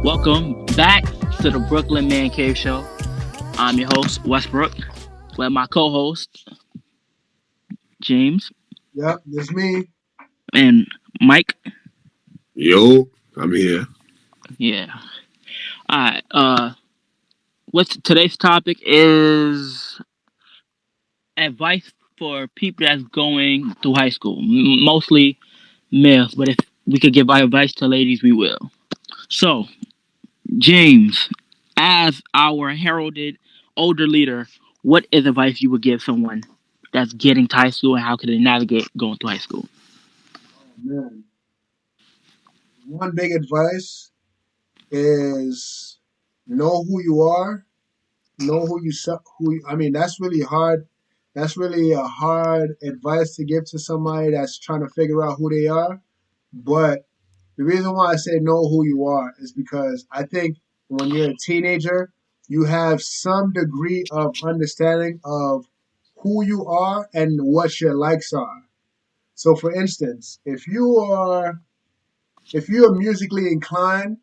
Welcome back to the Brooklyn Man Cave Show. I'm your host, Westbrook, with my co host, James, Yep, that's me. and Mike. Yo, I'm here. Yeah. Alright, what's today's topic is advice for people that's going through high school. Mostly males, but if we could give our advice to ladies, we will. So, James, as our heralded older leader, what is advice you would give someone that's getting to high school and how can they navigate going to high school? Oh man, one big advice is know who you are, know who you su- who. I mean, that's really hard. That's really a hard advice to give to somebody that's trying to figure out who they are. But the reason why I say know who you are is because I think when you're a teenager, you have some degree of understanding of who you are and what your likes are. So, for instance, if you're musically inclined,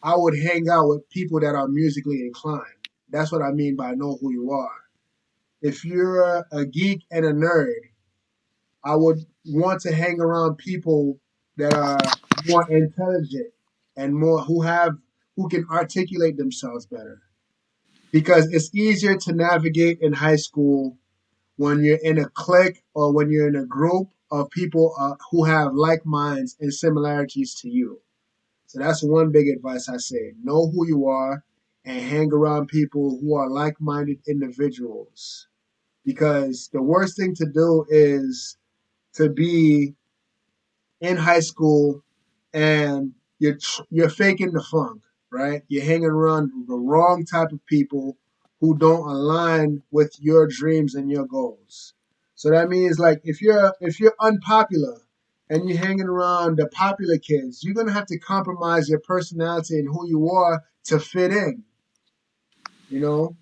I would hang out with people that are musically inclined. That's what I mean by know who you are. If you're a geek and a nerd, I would want to hang around people that are more intelligent and more who can articulate themselves better. Because it's easier to navigate in high school when you're in a clique or when you're in a group of people who have like minds and similarities to you. So that's one big advice I say. Know who you are and hang around people who are like minded individuals. Because the worst thing to do is to be in high school and you're faking the funk, right? You're hanging around the wrong type of people who don't align with your dreams and your goals. So that means like if you're unpopular and you're hanging around the popular kids, you're gonna have to compromise your personality and who you are to fit in, you know?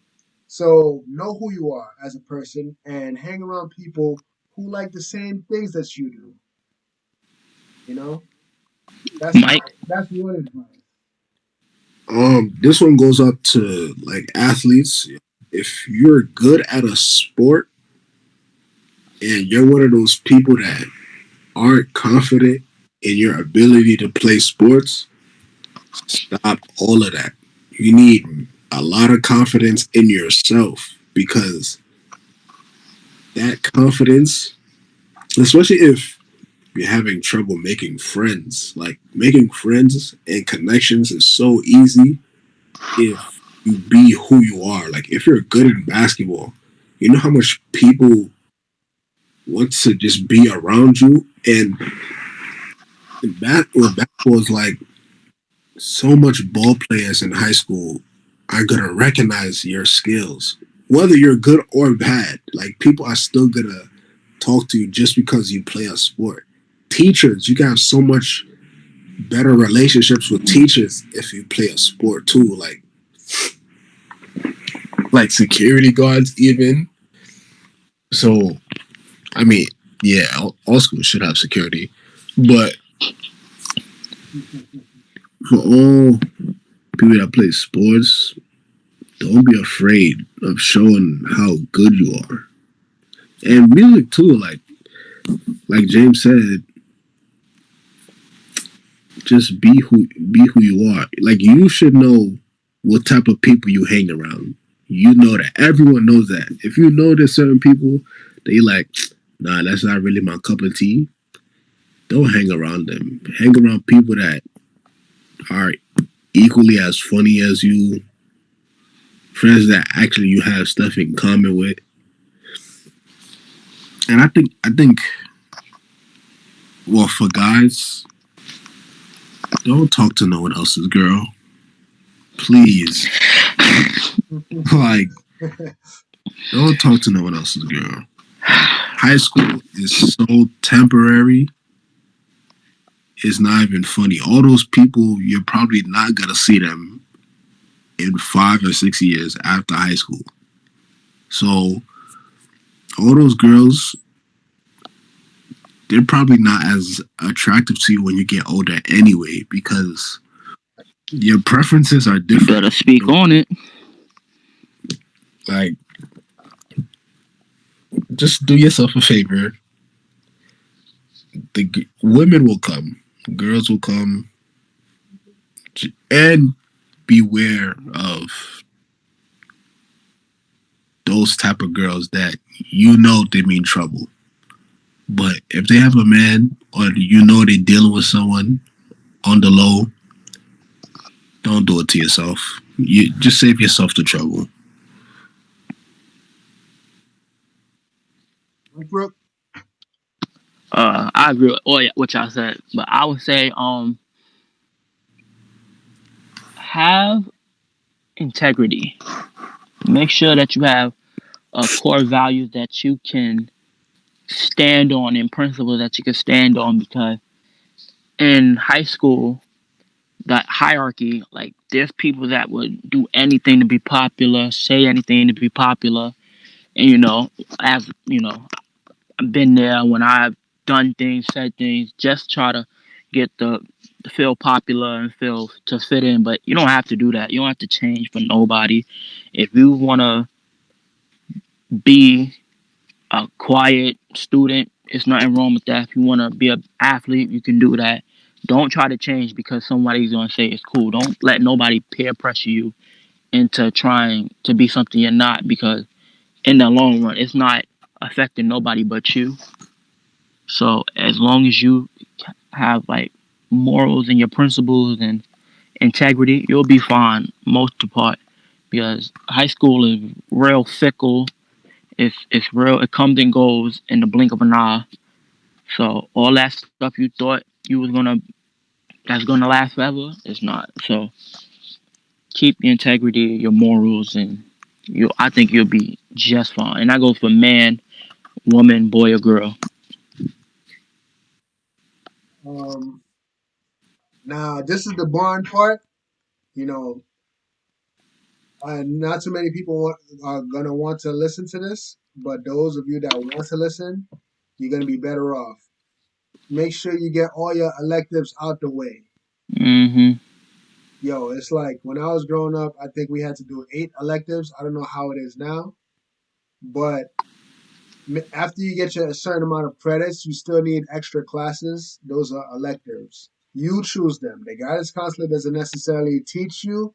So know who you are as a person and hang around people who like the same things that you do, you know? That's Mike? that's one advice. This one goes up to like athletes. If you're good at a sport and you're one of those people that aren't confident in your ability to play sports, stop all of that. You need a lot of confidence in yourself because that confidence, especially if you're having trouble making friends, like making friends and connections is so easy if you be who you are. Like if you're good in basketball, you know how much people want to just be around you. And with basketball is like so much ball players in high school are gonna recognize your skills, whether you're good or bad. Like people are still gonna talk to you just because you play a sport. Teachers, you can have so much better relationships with teachers if you play a sport too. Like security guards even. So I mean, yeah, all schools should have security, but for all people that play sports, don't be afraid of showing how good you are. And music too, like James said, just be who you are. Like you should know what type of people you hang around. You know that everyone knows that. If you know there's certain people that you like, nah, that's not really my cup of tea. Don't hang around them. Hang around people that are equally as funny as you, friends that actually you have stuff in common with. And I think well for guys, don't talk to no one else's girl. Please. Like, don't talk to no one else's girl. High school is so temporary. It's not even funny. All those people, you're probably not gonna see them in 5 or 6 years after high school. So all those girls, they're probably not as attractive to you when you get older anyway, because Your preferences are You different. better speak on it. Like, just do yourself a favor. Women will come, girls will come, and beware of those type of girls that they mean trouble. But if they have a man or they're dealing with someone on the low, don't do it to yourself. You just save yourself the trouble. Westbrook, I agree with all what y'all said, but I would say have integrity. Make sure that you have a core values that you can stand on and principles that you can stand on, because in high school, that hierarchy, like there's people that would do anything to be popular, say anything to be popular. And as I've been there when I've done things, said things, just try to get the to feel popular and feel to fit in. But you don't have to do that. You don't have to change for nobody. If you wanna be a quiet student, it's nothing wrong with that. If you wanna be an athlete, you can do that. Don't try to change because somebody's gonna say it's cool. Don't let nobody peer pressure you into trying to be something you're not, because in the long run, it's not affecting nobody but you. So as long as you have like morals and your principles and integrity, you'll be fine most of the part. Because high school is real fickle. It's real. It comes and goes in the blink of an eye. So all that stuff you thought you was gonna that's gonna last forever, it's not. So keep your integrity, your morals, and you. I think you'll be just fine. And that goes for man, woman, boy, or girl. um, now this is the barn part. You know, not too many people are gonna want to listen to this, but those of you that want to listen, you're gonna be better off. Make sure you get all your electives out the way. Hmm. Yo, it's like when I was growing up, I think we had to do 8 electives. I don't know how it is now, but after you get your a certain amount of credits, you still need extra classes. Those are electives. You choose them. The guidance counselor doesn't necessarily teach you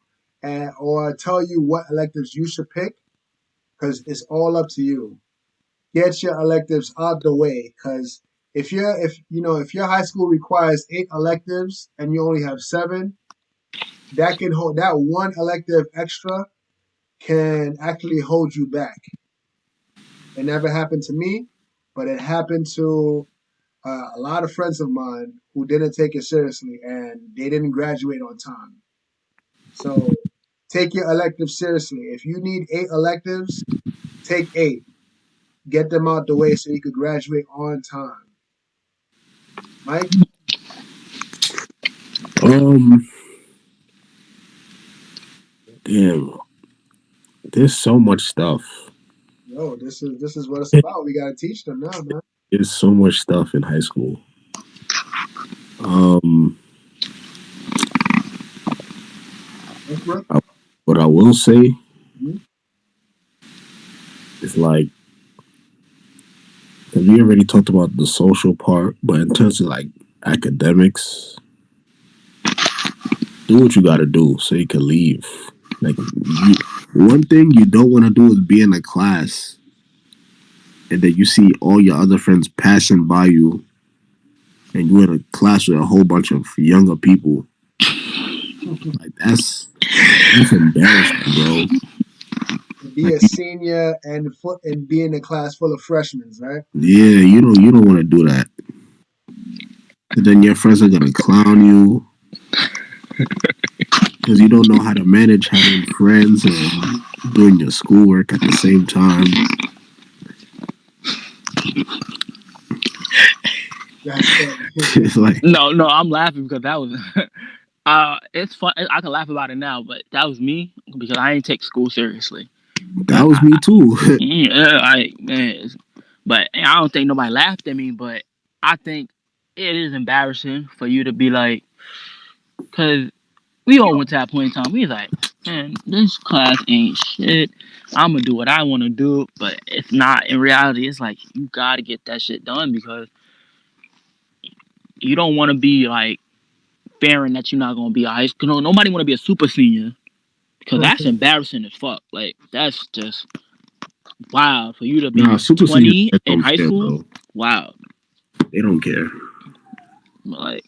or tell you what electives you should pick because it's all up to you. Get your electives out the way because if your high school requires 8 electives and you only have 7, that can hold that one elective extra can actually hold you back. It never happened to me, but it happened to a lot of friends of mine who didn't take it seriously and they didn't graduate on time. So take your electives seriously. If you need 8 electives, take 8. Get them out the way so you could graduate on time. Mike, Um, damn, there's so much stuff. yo, this is what it's about. We gotta teach them now, man. There's so much stuff in high school. Um, Westbrook. I, what I will say Mhm. is like, cause we already talked about the social part, but in terms of like academics, do what you got to do so you can leave. Like, one thing you don't want to do is be in a class and then you see all your other friends passing by you, and you're in a class with a whole bunch of younger people. Like, that's embarrassing, bro. Be Like, a senior and be in a class full of freshmen, right? yeah, you don't want to do that. 'Cause then your friends are gonna clown you because you don't know how to manage having friends and doing your schoolwork at the same time. That's funny. It's like No, no, I'm laughing because that was. It's fun. I can laugh about it now, but that was me because I didn't take school seriously. that was me too. Yeah, but I don't think nobody laughed at me. But I think it is embarrassing for you to be like, because We all went to that point in time. We was like, man, this class ain't shit. I'm gonna do what I want to do, but it's not. In reality, it's like you gotta get that shit done because you don't want to be like fearing that you're not gonna be a high school. No, nobody want to be a super senior because that's embarrassing as fuck. Like that's just wow for you to Nah, be super seniors 20 in don't high care school. though. Wow, They don't care. like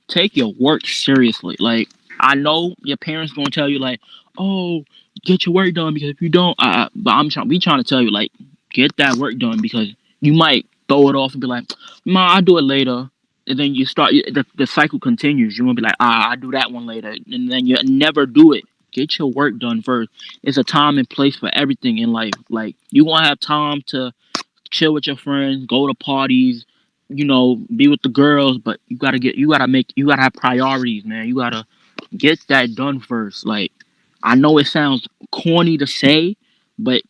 take your work seriously. Like I know your parents gonna tell you like, oh, get your work done because if you don't, but we trying to tell you like, get that work done because you might throw it off and be like, ma, I'll do it later. And then you start the cycle continues. You're gonna be like, I'll do that one later, and then you never do it. Get your work done first. It's a time and place for everything in life. Like you gonna have time to chill with your friends, go to parties, be with the girls, but you gotta have priorities, man. You gotta get that done first. Like, I know it sounds corny to say, but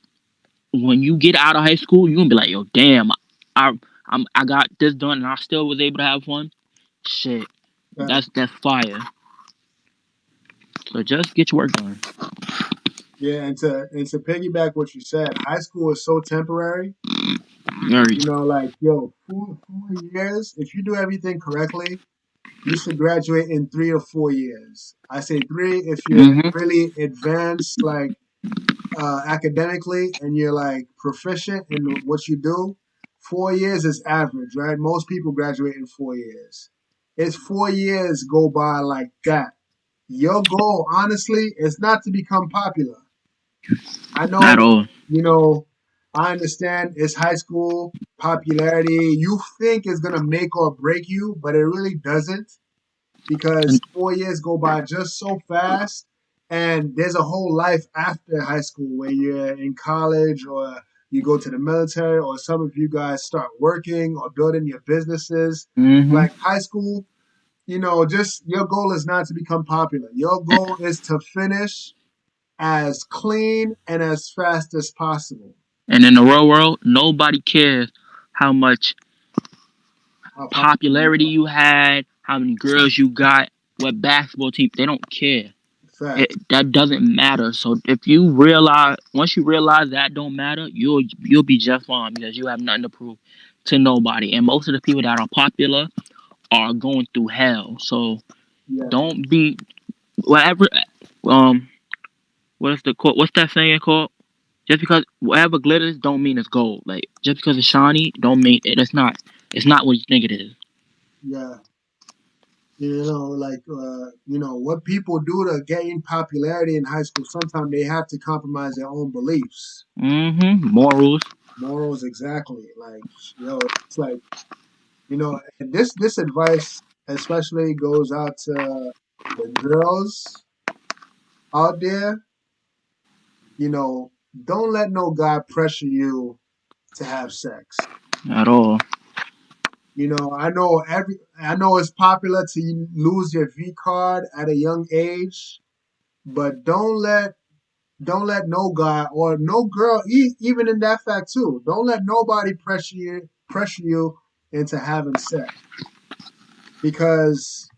when you get out of high school, you're gonna be like, yo, damn, I I got this done and I still was able to have fun. Shit, Right. that's fire. So just get your work done. Yeah, and to piggyback what you said, high school is so temporary. Very. Like, yo, 4 years. If you do everything correctly, you should graduate in 3 or 4 years. I say three if you're Mm-hmm. really advanced, like academically, and you're like proficient in what you do. 4 years is average, right? Most people graduate in 4 years. It's 4 years go by like that. Your goal, honestly, is not to become popular. I At know, all. you know, I understand it's high school popularity. You think it's gonna make or break you, but it really doesn't because And 4 years go by just so fast. And there's a whole life after high school where you're in college or you go to the military or some of you guys start working or building your businesses. mm-hmm. Like high school, just your goal is not to become popular. Your goal is to finish as clean and as fast as possible. And in the real world, nobody cares how much How popular you popularity are. you had, how many girls you got, what basketball team. They don't care. Facts. That doesn't matter. So if you realize, once you realize that don't matter, you'll be just fine because you have nothing to prove to nobody. And most of the people that are popular are going through hell. So Yes. don't be whatever. Um, what's the quote? What's that saying called? Just because whatever glitters don't mean it's gold. Like just because it's shiny don't mean it. It's not. It's not what you think it is. Yeah. What people do to gain popularity in high school, sometimes they have to compromise their own beliefs. Mm-hmm. Morals. Morals, exactly. Like, it's like, and this advice especially goes out to the girls out there, you know, don't let no guy pressure you to have sex. At all. I know it's popular to lose your V card at a young age, but don't let no guy or no girl, even in that fact too. Don't let nobody pressure you into having sex because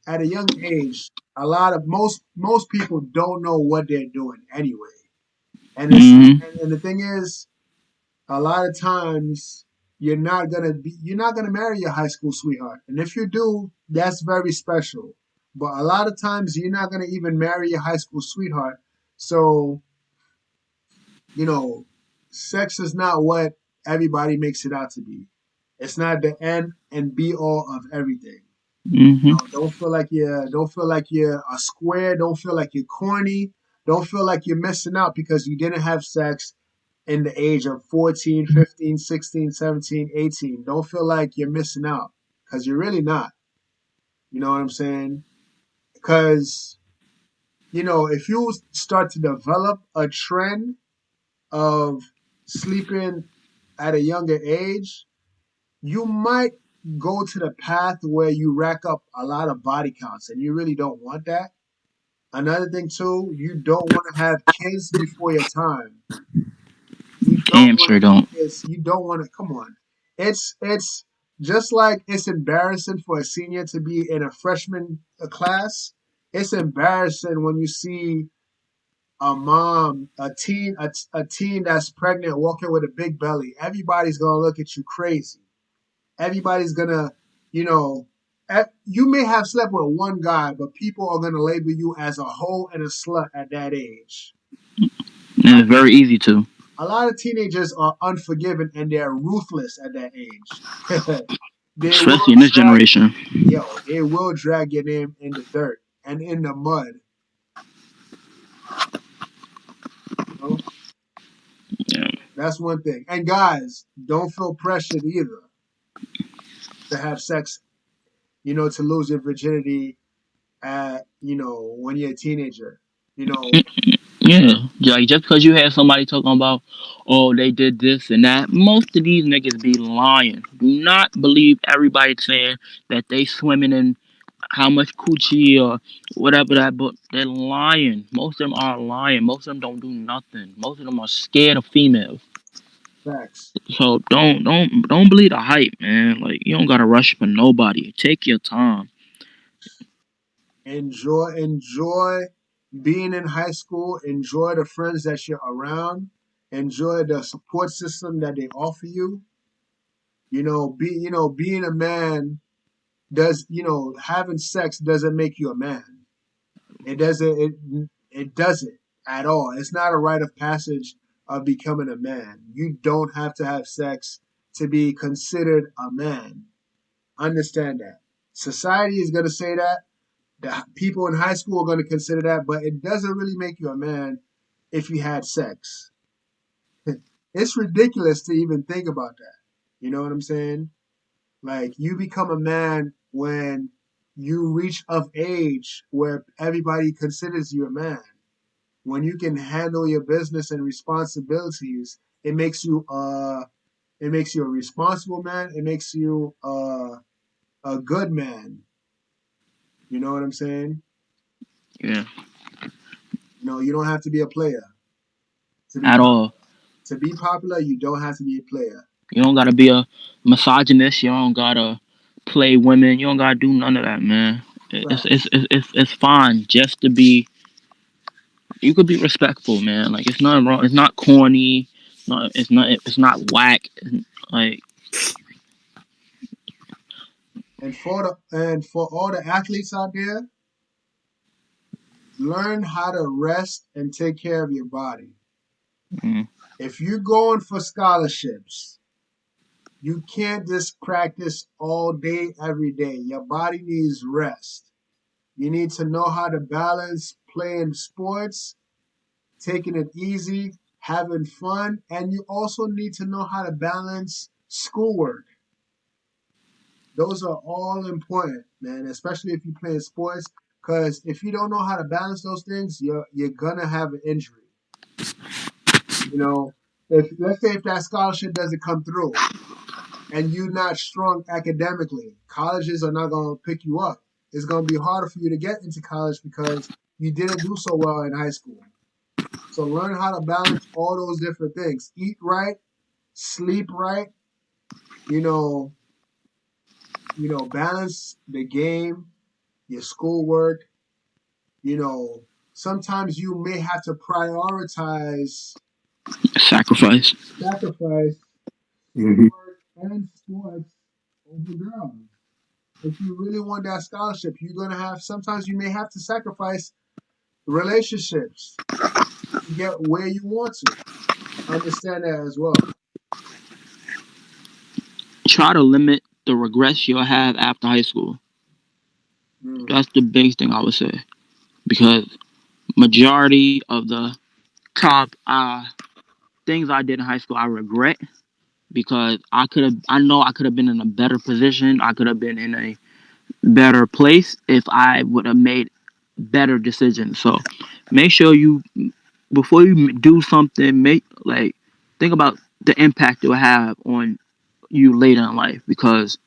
at a young age, most people don't know what they're doing anyway. And it's Mm-hmm. and the thing is, a lot of times you're not gonna marry your high school sweetheart, and if you do, that's very special. But a lot of times you're not gonna even marry your high school sweetheart. So you know, sex is not what everybody makes it out to be. It's not the end and be all of everything. Mm-hmm. Don't feel like you're a square. Don't feel like you're corny. Don't feel like you're missing out because you didn't have sex in the age of 14, 15, 16, 17, 18. Don't feel like you're missing out because you're really not. You know what I'm saying? Because, if you start to develop a trend of sleeping at a younger age, you might go to the path where you rack up a lot of body counts and you really don't want that. Another thing too, you don't want to have kids before your time. You don't Damn want sure to have don't. kids. You don't want to. Come on, it's just like it's embarrassing for a senior to be in a freshman class, it's embarrassing when you see a mom, a teen that's pregnant walking with a big belly. Everybody's gonna look at you crazy. Everybody's gonna, you know, you may have slept with one guy, but people are gonna label you as a hoe and a slut at that age. And it's very easy to, A lot of teenagers are unforgiving and they're ruthless at that age. They will especially in this drag, generation. they will drag your name in the dirt and in the mud. You know, Yeah. that's one thing. And guys, don't feel pressured either to have sex. To lose your virginity at when you're a teenager. You know, Yeah, like just because you have somebody talking about, oh, they did this and that, most of these niggas be lying. Do not believe everybody saying that they swimming in how much coochie or whatever that, but they're lying. Most of them are lying. Most of them don't do nothing. Most of them are scared of females. facts. So don't believe the hype, man. Like you don't gotta rush for nobody. Take your time. Enjoy being in high school. Enjoy the friends that you're around. Enjoy the support system that they offer you. Being a man does having sex doesn't make you a man. It doesn't at all. It's not a rite of passage of becoming a man. You don't have to have sex to be considered a man. Understand that. Society is going to say that. The people in high school are going to consider that, but it doesn't really make you a man if you had sex. It's ridiculous to even think about that. You know what I'm saying? Like you become a man when you reach of age where everybody considers you a man. When you can handle your business and responsibilities, it makes you a responsible man. It makes you a good man. You know what I'm saying? Yeah, You don't have to be a player to be at popular. all. To be popular, you don't have to be a player. You don't gotta be a misogynist. You don't gotta play women. You don't gotta do none of that, man. Facts. It's fine just to be. You could be respectful, man. Like it's not wrong. It's not corny. No, it's not whack. Like And for all the athletes out there, learn how to rest and take care of your body. mm, If you're going for scholarships, you can't just practice all day, every day. Your body needs rest. You need to know how to balance playing sports, taking it easy, having fun, and you also need to know how to balance schoolwork. Those are all important, man, especially if you play sports. Because if you don't know how to balance those things, you're gonna have an injury. You know, if let's say if that scholarship doesn't come through and you're not strong academically, colleges are not gonna pick you up. It's gonna be harder for you to get into college because you didn't do so well in high school. So learn how to balance all those different things. Eat right, sleep right, you know, balance the game, your schoolwork, you know, sometimes you may have to prioritize sacrifice. sacrifice Mhm. schoolwork and sports over girls. If you really want that scholarship, sometimes you may have to sacrifice relationships to get where you want to. Understand that as well. Try to limit the regrets you'll have after high school. Mm, That's the biggest thing I would say because majority of the top things I did in high school I regret because I know I could have been in a better position. I could have been in a better place if I would have made better decisions. So make sure you before you do something, make like think about the impact it will have on you later in life because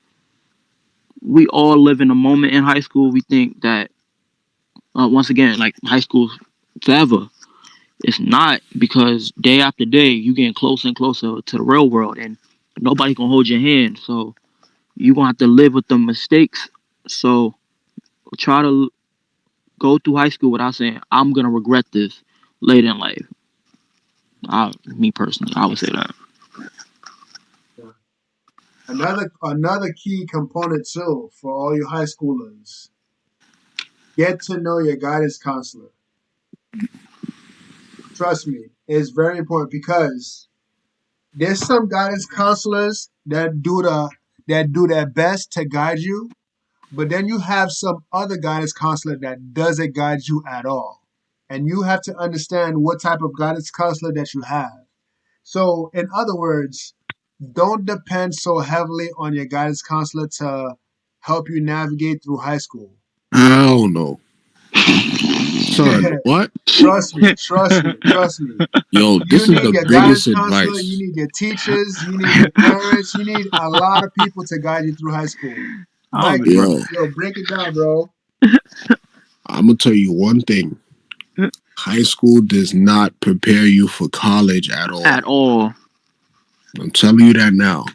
we all live in a moment in high school. We think that once again, like high school forever. It's not because day after day you getting closer and closer to the real world, and nobody can hold your hand. So you're gonna have to live with the mistakes. So try to go through high school without saying I'm gonna regret this later in life. Me personally, I would say that. Yeah. Another key component too for all you high schoolers: get to know your guidance counselor. Trust me, it's very important because there's some guidance counselors that do their best to guide you, but then you have some other guidance counselor that doesn't guide you at all. And you have to understand what type of guidance counselor that you have. So, in other words, don't depend so heavily on your guidance counselor to help you navigate through high school. I don't know, son. What? Trust me. Yo, You this is need the your guidance biggest counselor, you advice. need your teachers, you need your parents, you need a lot of people to guide you through high school. I don't Mike, give a Yo, yo, break it down, bro. I'm gonna tell you one thing. High school does not prepare you for college at at all. all. I'm telling you that now.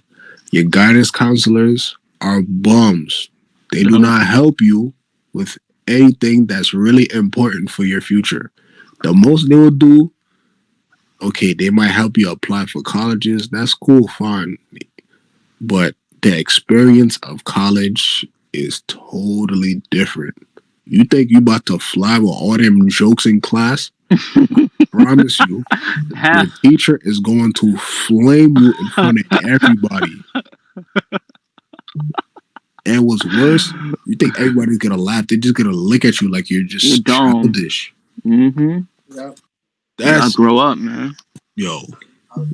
Your guidance counselors are bums. They do So, not help you with anything that's really important for your future. The most they will do, okay, they might help you apply for colleges. That's cool, fine. But the experience of college is totally different. You think you about to fly with all them jokes in class? Promise you, your half. teacher is going to flame you in front of everybody. And what's worse, you think everybody's gonna laugh. They're just gonna look at you like you're You just dumb. childish. Mm-hmm. Yeah. You gotta That's grow up, man. yo,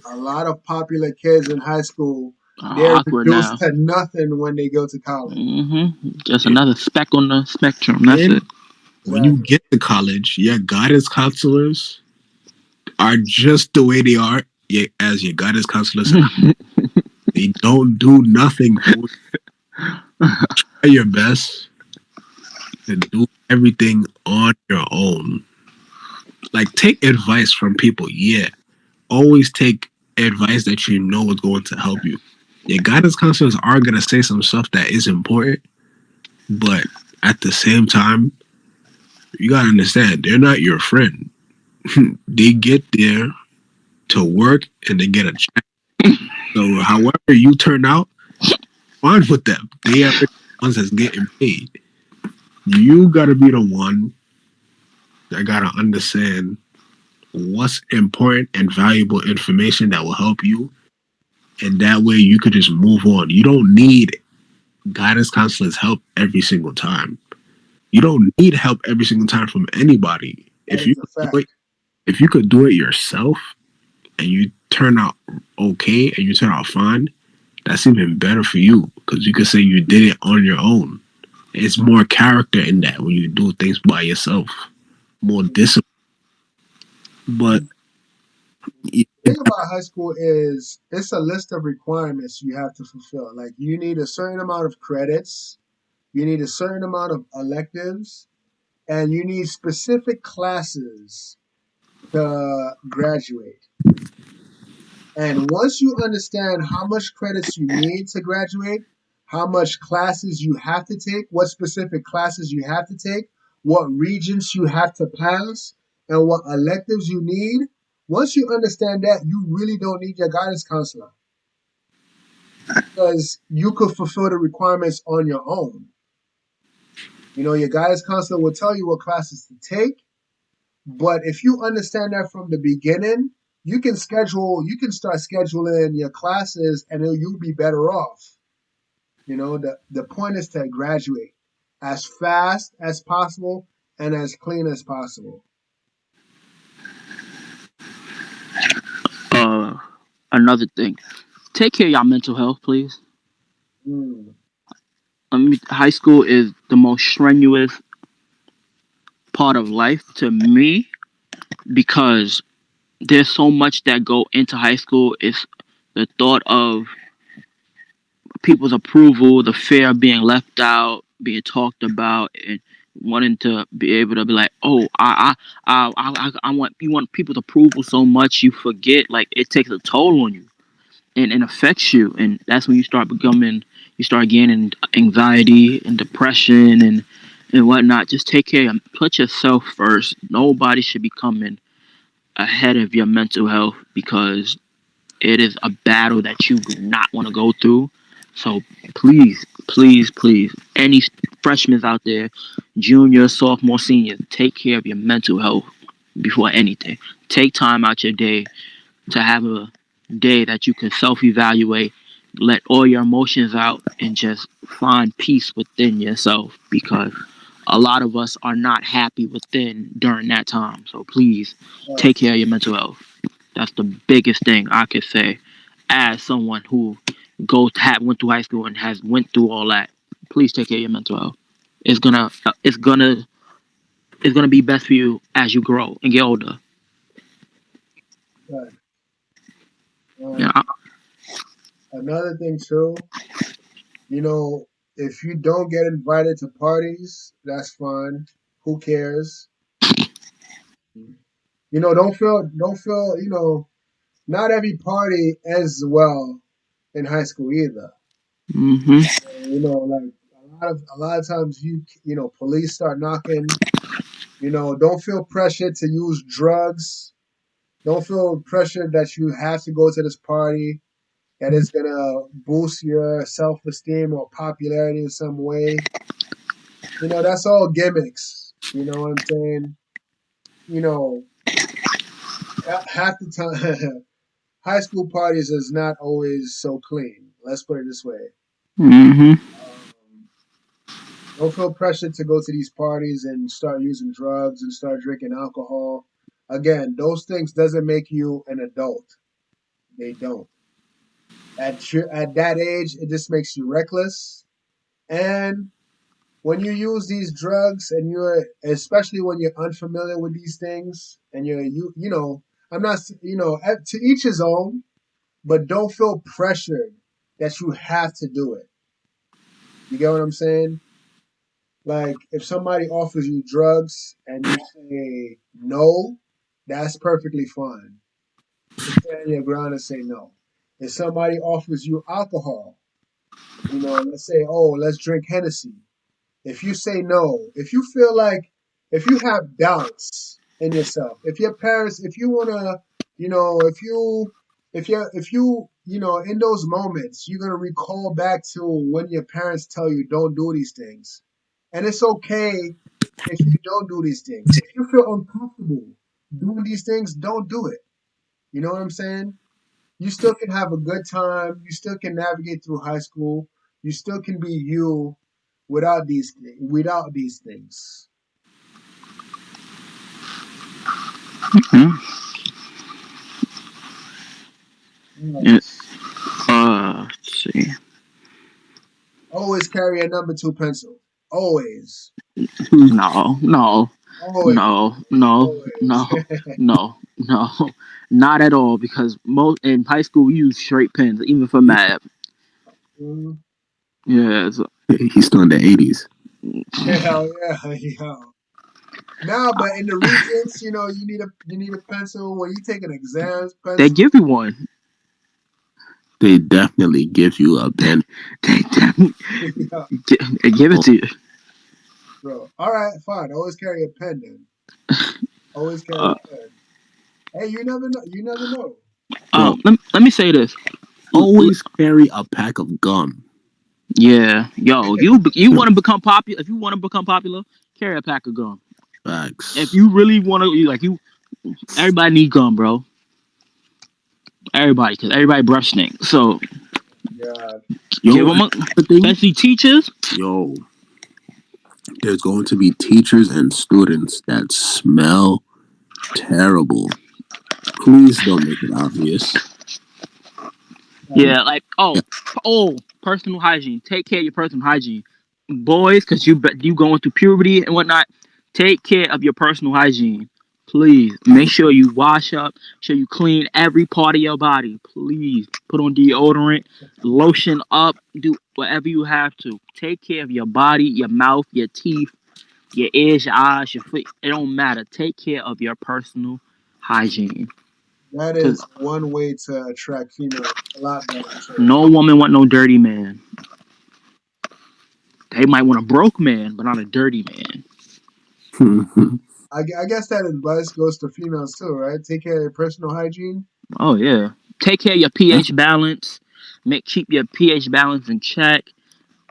A lot of popular kids in high school, they're Awkward reduced now. to nothing when they go to college. Mm-hmm. Just and another speck on the spectrum. That's it. when you Exactly. get to college, your guidance counselors are just the way they are. As your guidance counselors, they don't do nothing for you. Try your best to do everything on your own. Like take advice from people. Yeah, always take advice that you know is going to help you. Your guidance counselors are gonna say some stuff that is important, but at the same time, you gotta understand they're not your friend. They get there to work and they get a check. So however you turn out, fine with them. They are the ones that's getting paid. You gotta be the one that gotta understand what's important and valuable information that will help you, and that way you could just move on. You don't need guidance counselors help every single time. You don't need help every single time from anybody. That If you is a could do it, fact. if you could do it yourself and you turn out okay and you turn out fine, that's even better for you because you could say you did it on your own. It's more character in that when you do things by yourself, more discipline. But yeah, The thing about high school is it's a list of requirements you have to fulfill. Like you need a certain amount of credits, you need a certain amount of electives, and you need specific classes to graduate. And once you understand how much credits you need to graduate, how much classes you have to take, what specific classes you have to take, what regions you have to pass, and what electives you need, once you understand that, you really don't need your guidance counselor because you could fulfill the requirements on your own. You know, your guidance counselor will tell you what classes to take, but if you understand that from the beginning, you can start scheduling your classes and you'll be better off. You know, the point is to graduate as fast as possible and as clean as possible. Uh, Another thing. Take care of your mental health, please. Mm. High school is the most strenuous part of life to me because there's so much that go into high school. It's the thought of people's approval, the fear of being left out, being talked about, and wanting to be able to be like, oh, I want you want people's approval so much you forget like it takes a toll on you and affects you, and that's when you start becoming you start gaining anxiety and depression and whatnot. Just take care. Put yourself first. Nobody should be coming ahead of your mental health because it is a battle that you do not want to go through. So please, please, please, any freshmen out there, junior, sophomore, senior, take care of your mental health before anything. Take time out your day to have a day that you can self evaluate, let all your emotions out, and just find peace within yourself because a lot of us are not happy within during that time. So please take care of your mental health. That's the biggest thing I could say as someone who went through high school and has went through all that. Please take care of your mental health. It's gonna it's gonna it's gonna be best for you as you grow and get older. Right. Yeah. Another thing too, you know, if you don't get invited to parties, that's fine. Who cares? You know, don't feel, not every party ends well in high school either. Mhm. Like a lot of times police start knocking. Don't feel pressure to use drugs. Don't feel pressure that you have to go to this party that is gonna boost your self esteem or popularity in some way. That's all gimmicks. You know what I'm saying? You know, half the time, high school parties is not always so clean. Let's put it this way. Mhm. Um, don't feel pressure to go to these parties and start using drugs and start drinking alcohol. Again, those things doesn't make you an adult. They don't. At that age, it just makes you reckless. And when you use these drugs and you're especially when you're unfamiliar with these things and I'm not to each his own, but don't feel pressured that you have to do it. You get what I'm saying? Like if somebody offers you drugs and you say no, that's perfectly fine. You can stand your ground and say no. If somebody offers you alcohol, let's say, oh, let's drink Hennessy. If you say no, if you feel like, if you have doubts in yourself, if your parents, if you wanna, if you in those moments, you're gonna recall back to when your parents tell you don't do these things, and it's okay if you don't do these things. If you feel uncomfortable doing these things, don't do it. You know what I'm saying? You still can have a good time. You still can navigate through high school. You still can be you without these things. Mhm. What Yeah. else? Let's see. Always carry a number two pencil. Always. No, no, Always. no, no, Always. no, no, no, not at all. Because most in high school we use straight pens, even for Yeah, math. Mhm. Yeah. So, he's still in the 80s. Hell yeah, yeah. Nah, but in the regions, you need a pencil when you taking exams. they Pencil. give you one. They definitely give you a pen. They definitely Yeah, they give it Oh, to you. bro. All right, fine. Always carry a pen then. Always carry Uh, a pen. Hey, you never know. You never know. bro, let me say this. always carry a pack of gum. Yeah, yo, you want to become popular? If you want to become popular, carry a pack of gum. If Facts. you really want to, everybody need gum, bro. Everybody, cause everybody brush stink. So God. give Yo, them, another thing, especially teachers. yo, there's going to be teachers and students that smell terrible. Please don't make it obvious. Yeah, like Yeah, personal hygiene. Take care of your personal hygiene, boys, cause you going through puberty and whatnot. Take care of your personal hygiene. Please make sure you wash up. Sure you clean every part of your body. Please put on deodorant, lotion up, do whatever you have to. Take care of your body, your mouth, your teeth, your ears, your eyes, your feet. It don't matter. Take care of your personal hygiene. That Cause is one way to attract females a lot better too. no woman want no dirty man. They might want a broke man, but not a dirty man. I guess that advice goes to females too, right? Take care of your personal hygiene. Oh yeah. Take care of your pH balance. Keep your pH balance in check.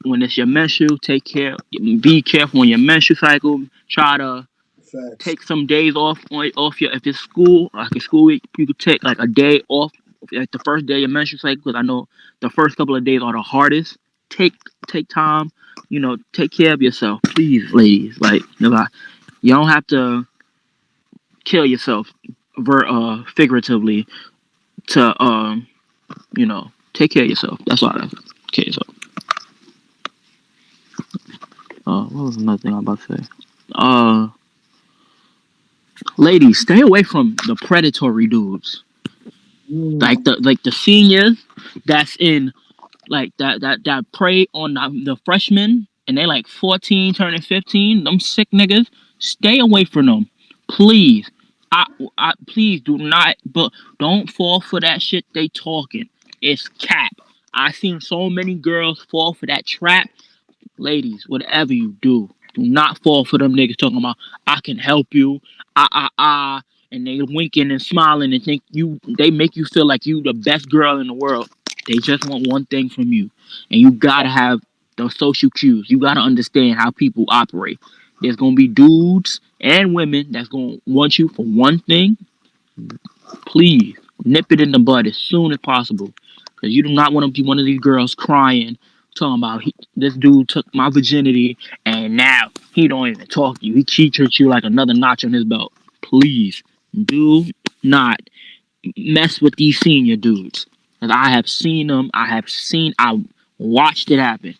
When it's your menstrual, take care. Be careful on your menstrual cycle. Try to Facts. take some days off your if it's school like a school week. You could take like a day off like the first day of your menstrual cycle because I know the first couple of days are the hardest. Take take time. Take care of yourself, please, ladies. Like you don't have to kill yourself, figuratively to take care of yourself. That's all. Okay, so what was another thing I'm about to say? Ladies, stay away from the predatory dudes. Mm. Like the seniors that's in like that prey on the freshmen and they like 14 turning 15. Them sick niggas. Stay away from them, please. I please do not. But don't fall for that shit they talking. It's cap. I seen so many girls fall for that trap. Ladies, whatever you do not fall for them niggas talking about I can help you, and they winking and smiling and they make you feel like you the best girl in the world. They just want one thing from you, and you gotta have the social cues. You gotta understand how people operate. There's gonna be dudes and women that's gonna want you for one thing. Please nip it in the bud as soon as possible, because you do not want to be one of these girls crying, talking about this dude took my virginity and now he don't even talk to you. He treats you like another notch on his belt. Please do not mess with these senior dudes, because I have seen them. I watched it happen.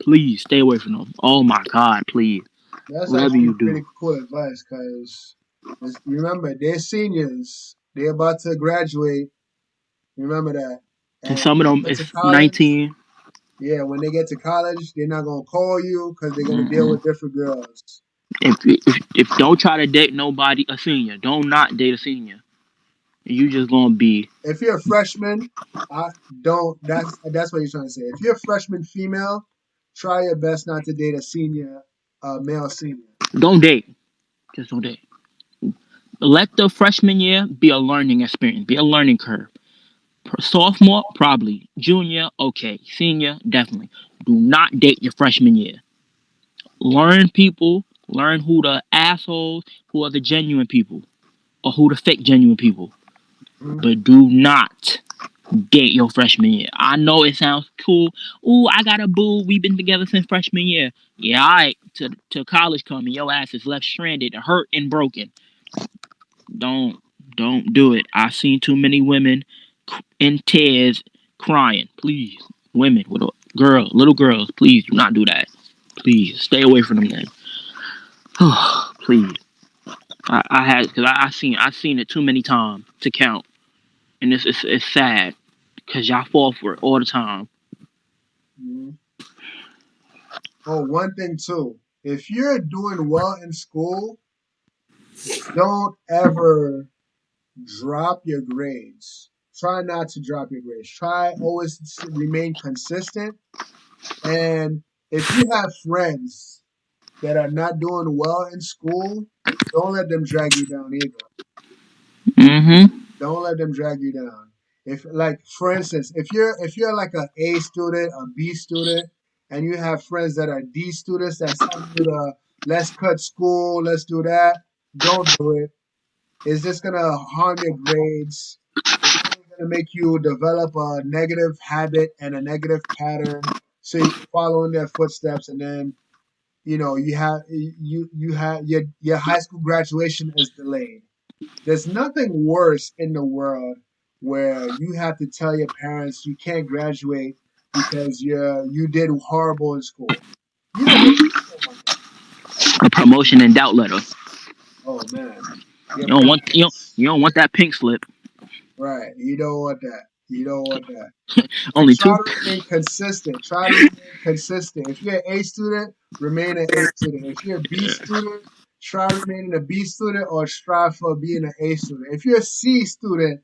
Please stay away from them. Oh my God, please. That's Whatever actually you do. pretty cool advice because you remember they're seniors. They're about to graduate. Remember that. And And some of when them they get to is college, 19. yeah, when they get to college, they're not gonna call you because they're gonna deal Mm-mm. with different girls. If don't try to date nobody a senior, don't not date a senior. You just gonna be If you're a freshman, I don't. That's what you're trying to say. If you're a freshman female, try your best not to date a senior, male senior. don't date. Just don't date. Let the freshman year be a learning experience, be a learning curve. Sophomore, probably. Junior, okay. Senior, definitely. Do not date your freshman year. Learn people. Learn who the assholes, who are the genuine people, or who the fake genuine people. Mhm. But do not date your freshman year. I know it sounds cool. Ooh, I got a boo. We've been together since freshman year. Yeah, all right. To college coming, your ass is left stranded, hurt, and broken. Don't don't do it. I've seen too many women in tears crying. Please, women, little girls, please do not do that. Please stay away from them. Then, please. I had because I seen it too many times to count, and it's sad because y'all fall for it all the time. Mhm. Oh, one thing too. If you're doing well in school, don't ever drop your grades. Try not to drop your grades. Try always to remain consistent. And if you have friends that are not doing well in school, don't let them drag you down either. Mm-hmm. Don't let them drag you down. If like for instance, if you're like a A student, a B student, and you have friends that are D students that's telling you to let's cut school, let's do that, don't do it. It's just gonna harm your grades. It's only gonna make you develop a negative habit and a negative pattern so you can follow in their footsteps and then you have your high school graduation is delayed. There's nothing worse in the world where you have to tell your parents you can't graduate because you did horrible in school. You don't want that. A promotion and doubt letter. Oh man, your You don't want parents. you don't want that pink slip. Right. You don't want that. You don't want that. And Only try two. to remain consistent. Try to remain consistent. If you're an A student, remain an A student. If you're a B student, try remaining a B student or strive for being an A student. If you're a C student,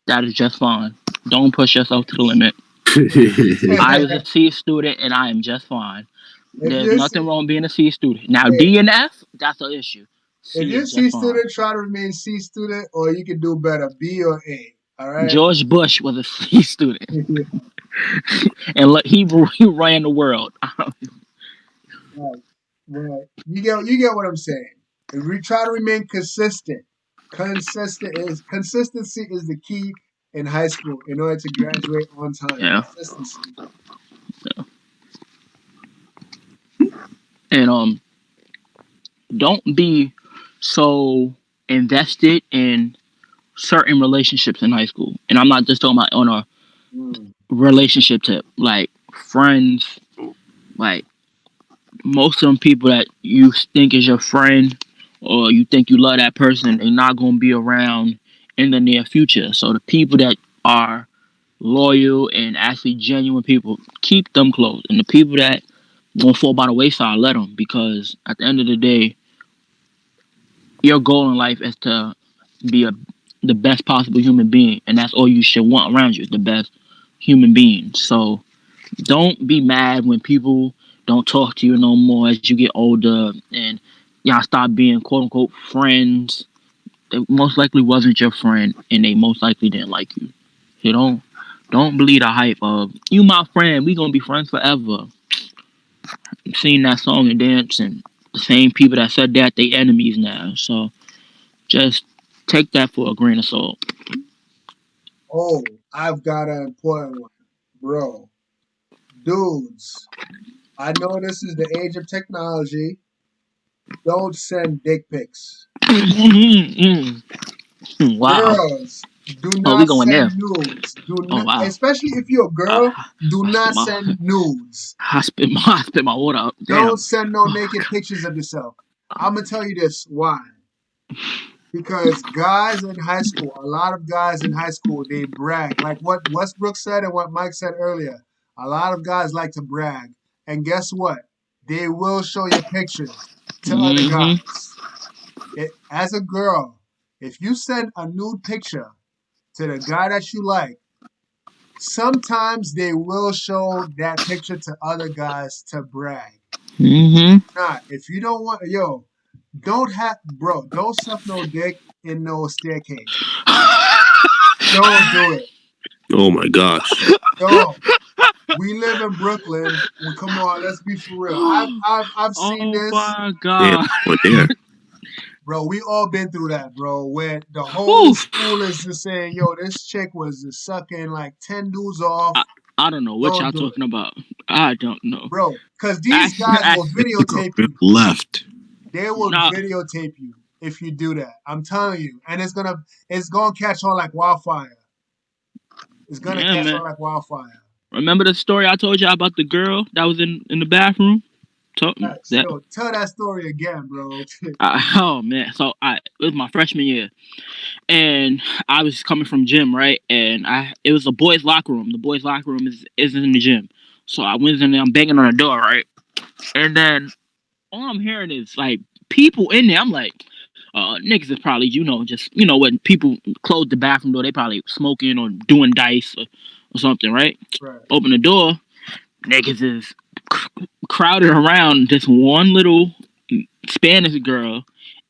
That is just fine. Don't push yourself to the limit. I was a C student and I am just fine. If There's you're nothing wrong being a C student. Now hey, D and F, that's an issue. if C you're is just C fine. student, try to remain C student, or you can do better, B or A. All right. George Bush was a C student, and he ran the world. Right. Right. You get what I'm saying. If we try to remain consistent, consistency is the key in high school in order to graduate on time. Yeah, Consistency. and don't be so invested in certain relationships in high school, and I'm not just talking about on a Mm. relationship tip, like friends, like most of them people that you think is your friend or you think you love that person, they're not going to be around in the near future. So the people that are loyal and actually genuine people, keep them close. And the people that won't fall by the wayside, let them. Because at the end of the day, your goal in life is to be the best possible human being. And that's all you should want around you, the best human being. So don't be mad when people don't talk to you no more as you get older and y'all stop being quote unquote friends. They most likely wasn't your friend and they most likely didn't like you. So don't believe the hype of you my friend, we gonna be friends forever. Sing that song and dance and the same people that said that they enemies now. So just take that for a grain of salt. Oh, I've got an important one, bro. Dudes, I know this is the age of technology. Don't send dick pics. Wow. Girls, do Oh, we not going there. send nudes. Do Oh not, wow. especially if you're a Uh, girl, do I spit not my send nudes. I spit my water up. Don't Damn. send no naked pictures of yourself. I'm gonna tell you this why. Because guys in high school, a lot of guys in high school, they brag. Like what Westbrook said and what Mike said earlier. A lot of guys like to brag. And guess what? They will show your pictures to other Mm-hmm. guys. As a girl, if you send a nude picture to the guy that you like, sometimes they will show that picture to other guys to brag. Mm-hmm. Not if you don't want, don't suck no dick in no staircase. Don't do it. Oh my gosh. Don't. We live in Brooklyn. Well, come on, let's be for real. I've seen Oh this, my Damn, god. we're there. bro. We all been through that, bro. Where the whole Whew. school is just saying, "Yo, this chick was just sucking like 10 dudes off." I, I don't know what Don't y'all do it, talking about. I don't know. bro. Because these Ask, guys will ask, They took a videotape real you. left. They will nah, videotape you if you do that. I'm telling you, and it's gonna catch on like wildfire. It's gonna yeah, catch man. on like wildfire. Remember the story I told y'all about the girl that was in the bathroom? Facts. That Yo, tell that story again, bro. oh man. So it was my freshman year, and I was coming from gym, right? And it was a boys' locker room. The boys' locker room is in the gym. So I went in there, I'm banging on the door, right? And then all I'm hearing is like people in there. I'm like, niggas is probably, just when people close the bathroom door, they probably smoking or doing dice or something, right? Right. Open the door, niggas is crowded around this one little Spanish girl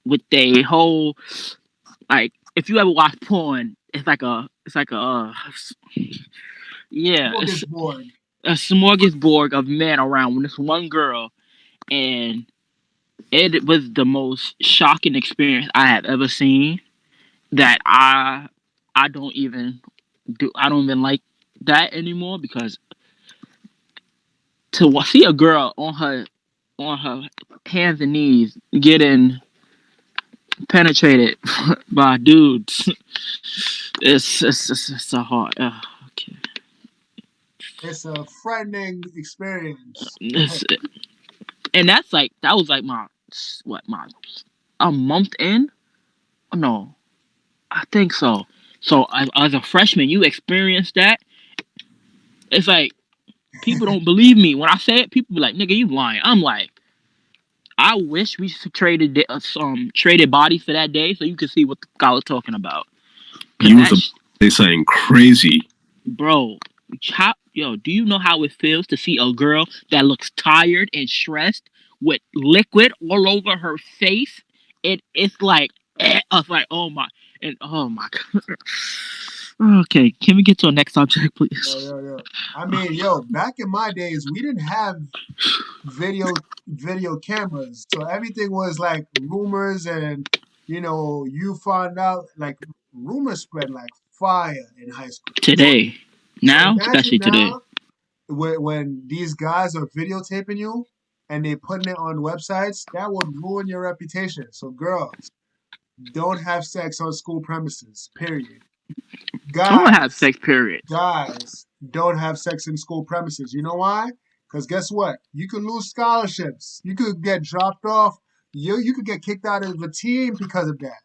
with a whole like. If you ever watch porn, it's like a yeah, it's Smorgasbord. a smorgasbord of men around with this one girl, and it was the most shocking experience I have ever seen. That I don't even I don't even like that anymore because to see a girl on her hands and knees getting penetrated by dudes, it's a hard. Okay. It's a frightening experience. It's, and that was like my a month in. Oh, no, I think so. So as a freshman, you experienced that. It's like people don't believe me when I say it. People be like, "Nigga, you lying." I'm like, I wish we traded bodies for that day so you could see what the guy was talking about. Cause You was about to say something crazy. bro, how Yo, do you know how it feels to see a girl that looks tired and stressed with liquid all over her face? It's like, I was like, oh my, and oh my god. Okay, can we get to the next subject, Yo, please? yo, yo. I mean, yo, back in my days, we didn't have video cameras, so everything was like rumors, and you found out like rumors spread like fire in high school. Today, So now, imagine especially today. now when these guys are videotaping you and they putting it on websites, that would ruin your reputation. So girls, don't have sex on school premises. Period. Don't have Guys, sex, period. guys, don't have sex in school premises. You know why? Because guess what? You could lose scholarships. You could get dropped off. You could get kicked out of the team because of that.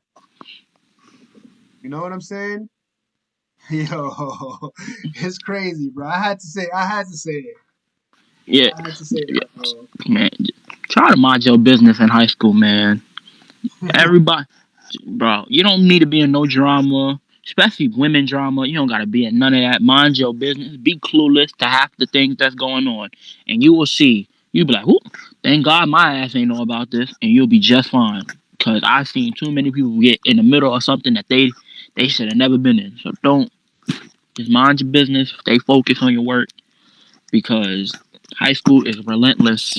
You know what I'm saying? Yo, it's crazy, bro. I had to say it. Yeah, I had to say yeah, that, bro. man. Try to mind your business in high school, man. Everybody, bro, you don't need to be in no drama, especially women drama. You don't gotta be in none of that. Mind your business. Be clueless to half the things that's going on, and you will see. You'll be like, "Whoop! Thank God my ass ain't know about this," and you'll be just fine. Cause I've seen too many people get in the middle of something that they should have never been in. So don't just mind your business. Stay focused on your work because high school is relentless,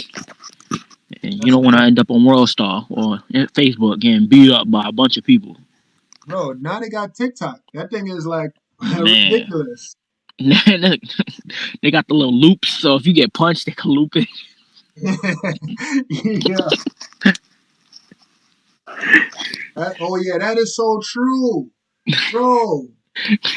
and you That's don't a want to fact. end up on World Star or Facebook getting beat up by a bunch of people. Bro, now they got TikTok. That thing is like Man. ridiculous. They got the little loops, so if you get punched, they can loop it. Yeah. Oh yeah, that is so true. Bro.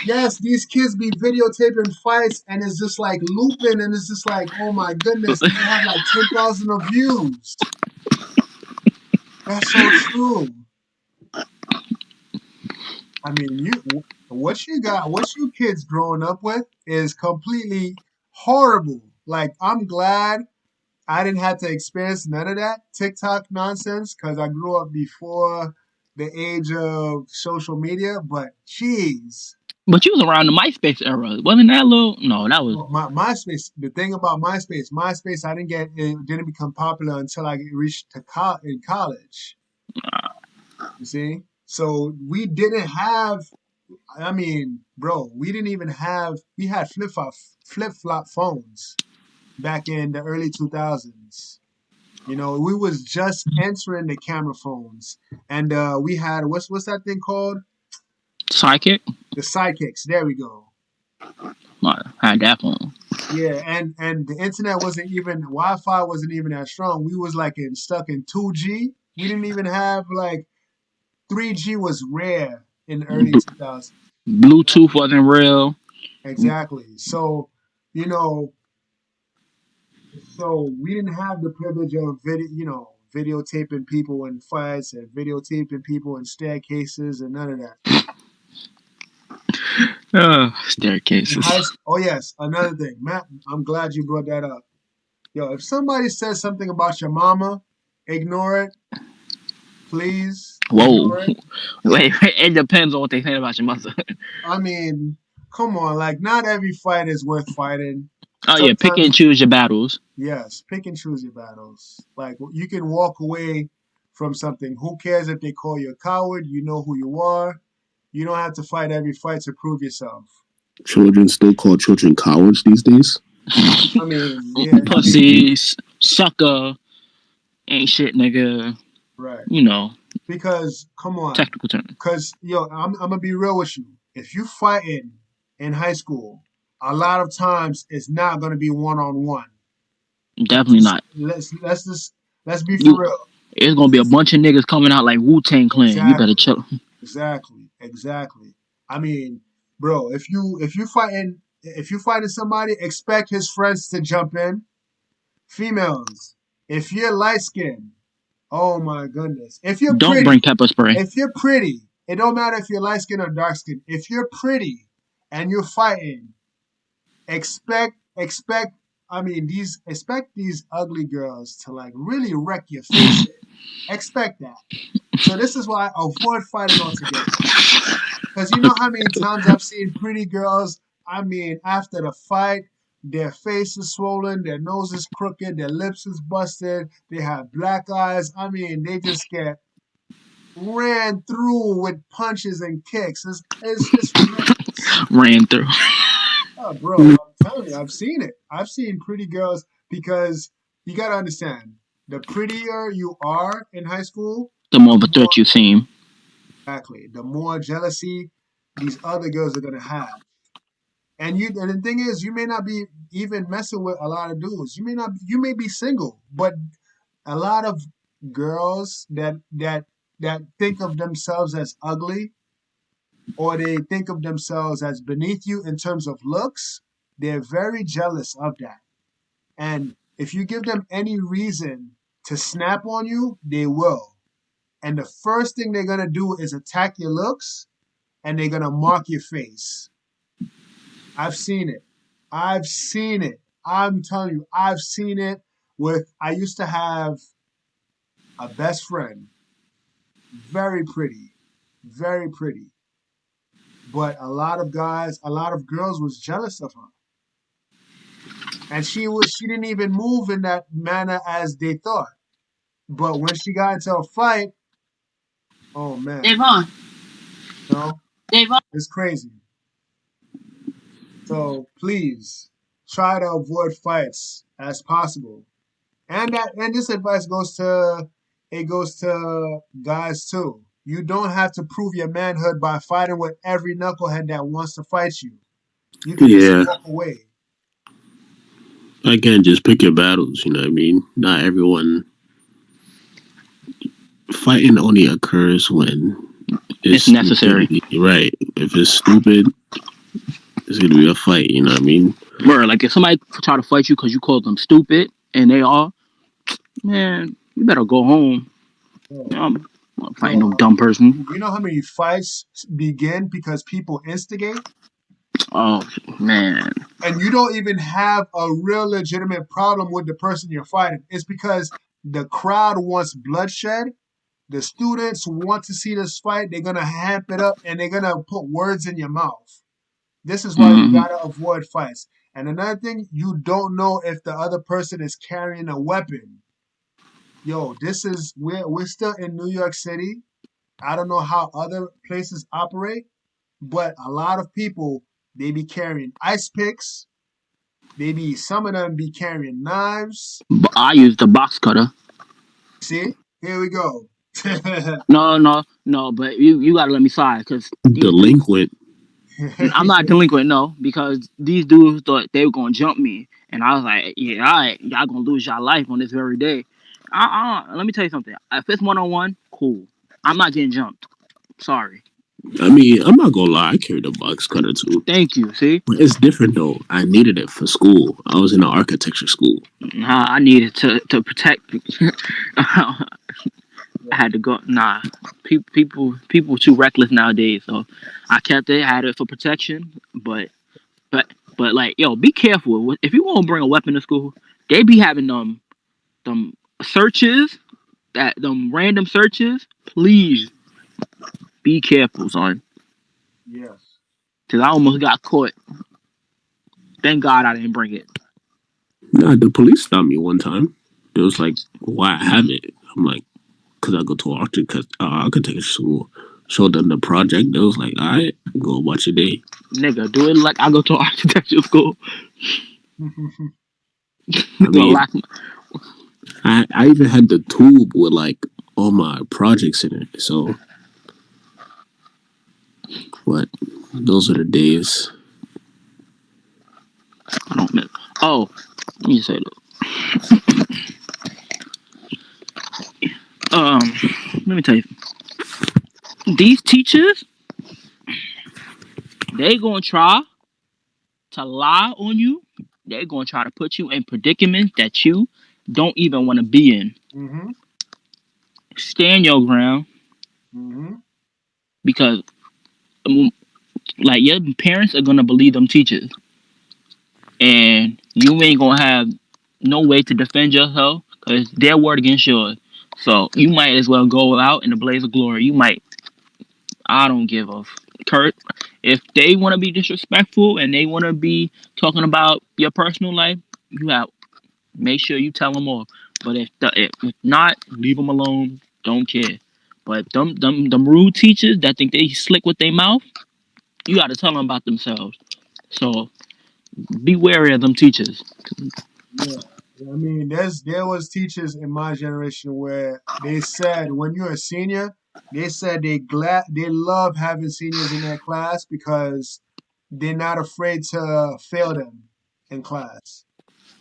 Yes, these kids be videotaping fights and it's just like looping and it's just like, oh my goodness, and they have like 10,000 of views. That's so true. I mean, what you kids growing up with is completely horrible. Like, I'm glad I didn't have to experience none of that TikTok nonsense because I grew up before the age of social media. But jeez, But you was around the MySpace era, wasn't that little? No, that was. well, MySpace. The thing about MySpace, I didn't get it didn't become popular until I reached in college. You see, so we didn't have. I mean, bro, we didn't even have. We had flip flop phones back in the early 2000s. We was just entering the camera phones, and we had what's that thing called? Sidekick. The sidekicks. There we go. I had that phone. Yeah, and the internet wasn't even Wi-Fi wasn't even that strong. We was like stuck in 2G. We didn't even have like 3G was rare in the early B- 2000s. Bluetooth wasn't real. Exactly. So, you know, so we didn't have the privilege of videotaping people in fights and videotaping people in staircases and none of that. In Staircases. high school. Oh yes, another thing, Matt. I'm glad you brought that up. Yo, if somebody says something about your mama, ignore it. Please Whoa. ignore it. Wait, it depends on what they say about your mother. I mean, come on, like not every fight is worth fighting. Oh yeah, pick Sometimes, and choose your battles. yes, pick and choose your battles. Like you can walk away from something. Who cares if they call you a coward? You know who you are. You don't have to fight every fight to prove yourself. Children still call children cowards these days. I mean, yeah, I mean, Pussies, sucker, ain't shit, nigga. right. You know, Because come on, technical term. because yo, I'm gonna be real with you. If you fighting in high school, a lot of times it's not gonna be one on one. Let's Definitely just not. let's just let's be for You, real. it's gonna be a bunch of niggas coming out like Wu-Tang Clan. You better Exactly, chill. exactly. I mean, bro, if you fighting somebody, expect his friends to jump in. Females, if you're light skinned, oh my goodness. Don't bring pepper spray. If you're pretty, it don't matter if you're light skinned or dark skinned. If you're pretty and you're fighting, expect expect these ugly girls to like really wreck your face. Expect that. So this is why I avoid fighting altogether. Because you know how many times I've seen pretty girls, I mean, after the fight, their face is swollen, their nose is crooked, their lips is busted, they have black eyes. I mean, they just get ran through with punches and kicks. It's ridiculous. Ran through. Oh, bro, I'm telling you, I've seen it. I've seen pretty girls because you gotta understand, the prettier you are in high school, The more the of a more threat you seem. exactly, the more jealousy these other girls are gonna have. And the thing is, you may not be even messing with a lot of dudes. You may be single, but a lot of girls that think of themselves as ugly or they think of themselves as beneath you in terms of looks, they're very jealous of that. And if you give them any reason to snap on you, they will. And the first thing they're gonna do is attack your looks and they're gonna mark your face. I've seen it. I've seen it. I'm telling you, I've seen it with I used to have a best friend, very pretty, very pretty. But a lot of guys, a lot of girls was jealous of her. And she didn't even move in that manner as they thought. But when she got into a fight, oh man, Davon. no, Davon. it's crazy. So please try to avoid fights as possible. And this advice goes to guys too. You don't have to prove your manhood by fighting with every knucklehead that wants to fight you. You could just Yeah. walk away. Again, just pick your battles. You know what I mean? Not everyone fighting only occurs when it's It's necessary. stupidity. Right? If it's stupid, it's gonna be a fight. You know what I mean? Word, like if somebody try to fight you because you called them stupid, and they are, man, you better go home. Yo, I'm not fighting yo, no dumb person. you know how many fights begin because people instigate? Oh man, And you don't even have a real legitimate problem with the person you're fighting. It's because the crowd wants bloodshed. The students want to see this fight. They're gonna hamp it up and they're gonna put words in your mouth. This is why you hmm gotta avoid fights. And another thing, you don't know if the other person is carrying a weapon. Yo, we're still in New York City. I don't know how other places operate, but a lot of people they be carrying ice picks. Some of them be carrying knives. But I use the box cutter. See, here we go. No. But you gotta let me slide because these dudes. Delinquent. I'm not delinquent, no, because these dudes thought they were gonna jump me, and I was like, yeah, all right, y'all gonna lose your life on this very day. Let me tell you something. If it's 1-on-1, cool. I'm not getting jumped. Sorry. I mean, I'm not gonna lie. I carried a box cutter too. Thank you. See, But it's different though. I needed it for school. I was in an architecture school. nah, I needed to protect. I had to go. Nah, people too reckless nowadays. So I kept it. I had it for protection. But but like, yo, be careful if you want to bring a weapon to school. They be having them searches, that them random searches. Please be careful, son. Yes. Cause I almost got caught. Thank God I didn't bring it. Nah, the police stopped me one time. It was like, why I have it? I'm like, because I go to architecture school. Showed them the project. They was like, all right, go watch your day. Nigga, do it like I go to architecture school. I Gonna mean, lock my- I even had the tube with like all my projects in it. So, what? Those are the days. I don't know. Oh, let me say that. Let me tell you. These teachers, they gonna try to lie on you. They're gonna try to put you in predicaments that you don't even want to be in. Mm-hmm. Stand your ground Mm-hmm. because, um, like, your parents are gonna believe them teachers, and you ain't gonna have no way to defend yourself because their word against yours. So you might as well go out in a blaze of glory. You might. I don't give a. Kurt, if they want to be disrespectful and they want to be talking about your personal life, you have make sure you tell them off. But if not, leave them alone. Don't care. But them rude teachers that think they slick with their mouth, you got to tell them about themselves. So be wary of them teachers. Yeah. I mean, there was teachers in my generation where they said when you're a senior, they said they love having seniors in their class because they're not afraid to fail them in class.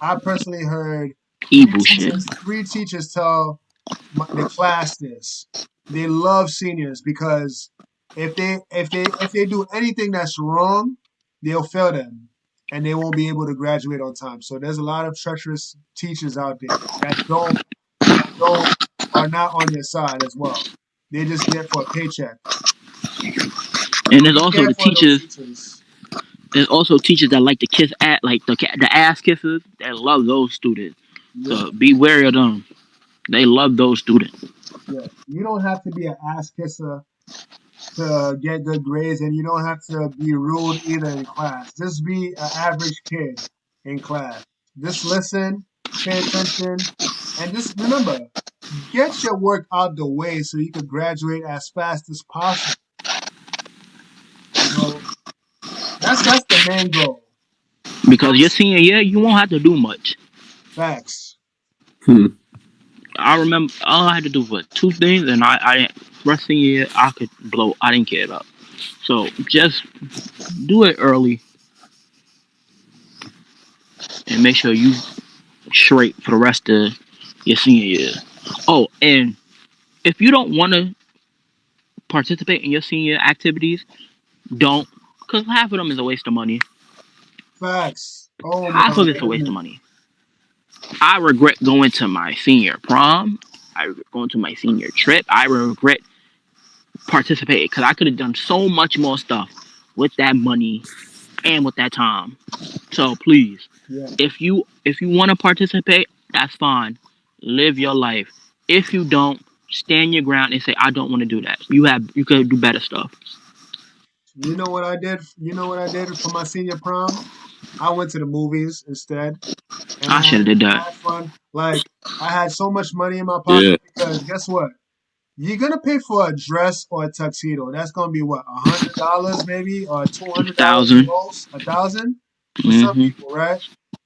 I personally heard Evil shit. three teachers tell the class this. They love seniors because if they do anything that's wrong, they'll fail them and they won't be able to graduate on time. So there's a lot of treacherous teachers out there that don't are not on your side as well. They're just there for a paycheck. And So be careful of those teachers. there's also teachers that like to kiss at like the ass kissers that love those students. Yeah, So be wary of them. They love those students. yeah. You don't have to be an ass kisser to get good grades, and you don't have to be rude either in class. Just be an average kid in class. Just listen, pay attention, and just remember, get your work out the way so you could graduate as fast as possible. You know, that's the main goal. Because your senior year, you won't have to do much. Facts. Hmm. I remember all I had to do was 2 things, and I didn't. Rest of the year, I could blow. I didn't care about. So just do it early and make sure you straight for the rest of your senior year. Oh, and if you don't want to participate in your senior activities, don't, because half of them is a waste of money. Facts. Oh my Half of it's a waste of goodness. money. I regret going to my senior prom. I regret going to my senior trip. I regret participating because I could have done so much more stuff with that money and with that time. So please, Yeah. if you want to participate, that's fine. Live your life. If you don't, stand your ground and say I don't want to do that. You could do better stuff. You know what I did? You know what I did for my senior prom? I went to the movies instead, and I should have did I that. had fun. Like I had so much money in my pocket Yeah. because guess what? You're gonna pay for a dress or a tuxedo. That's gonna be what, $100 maybe, or $200 the 1,000. most, 1,000 for some Mm-hmm. people, right?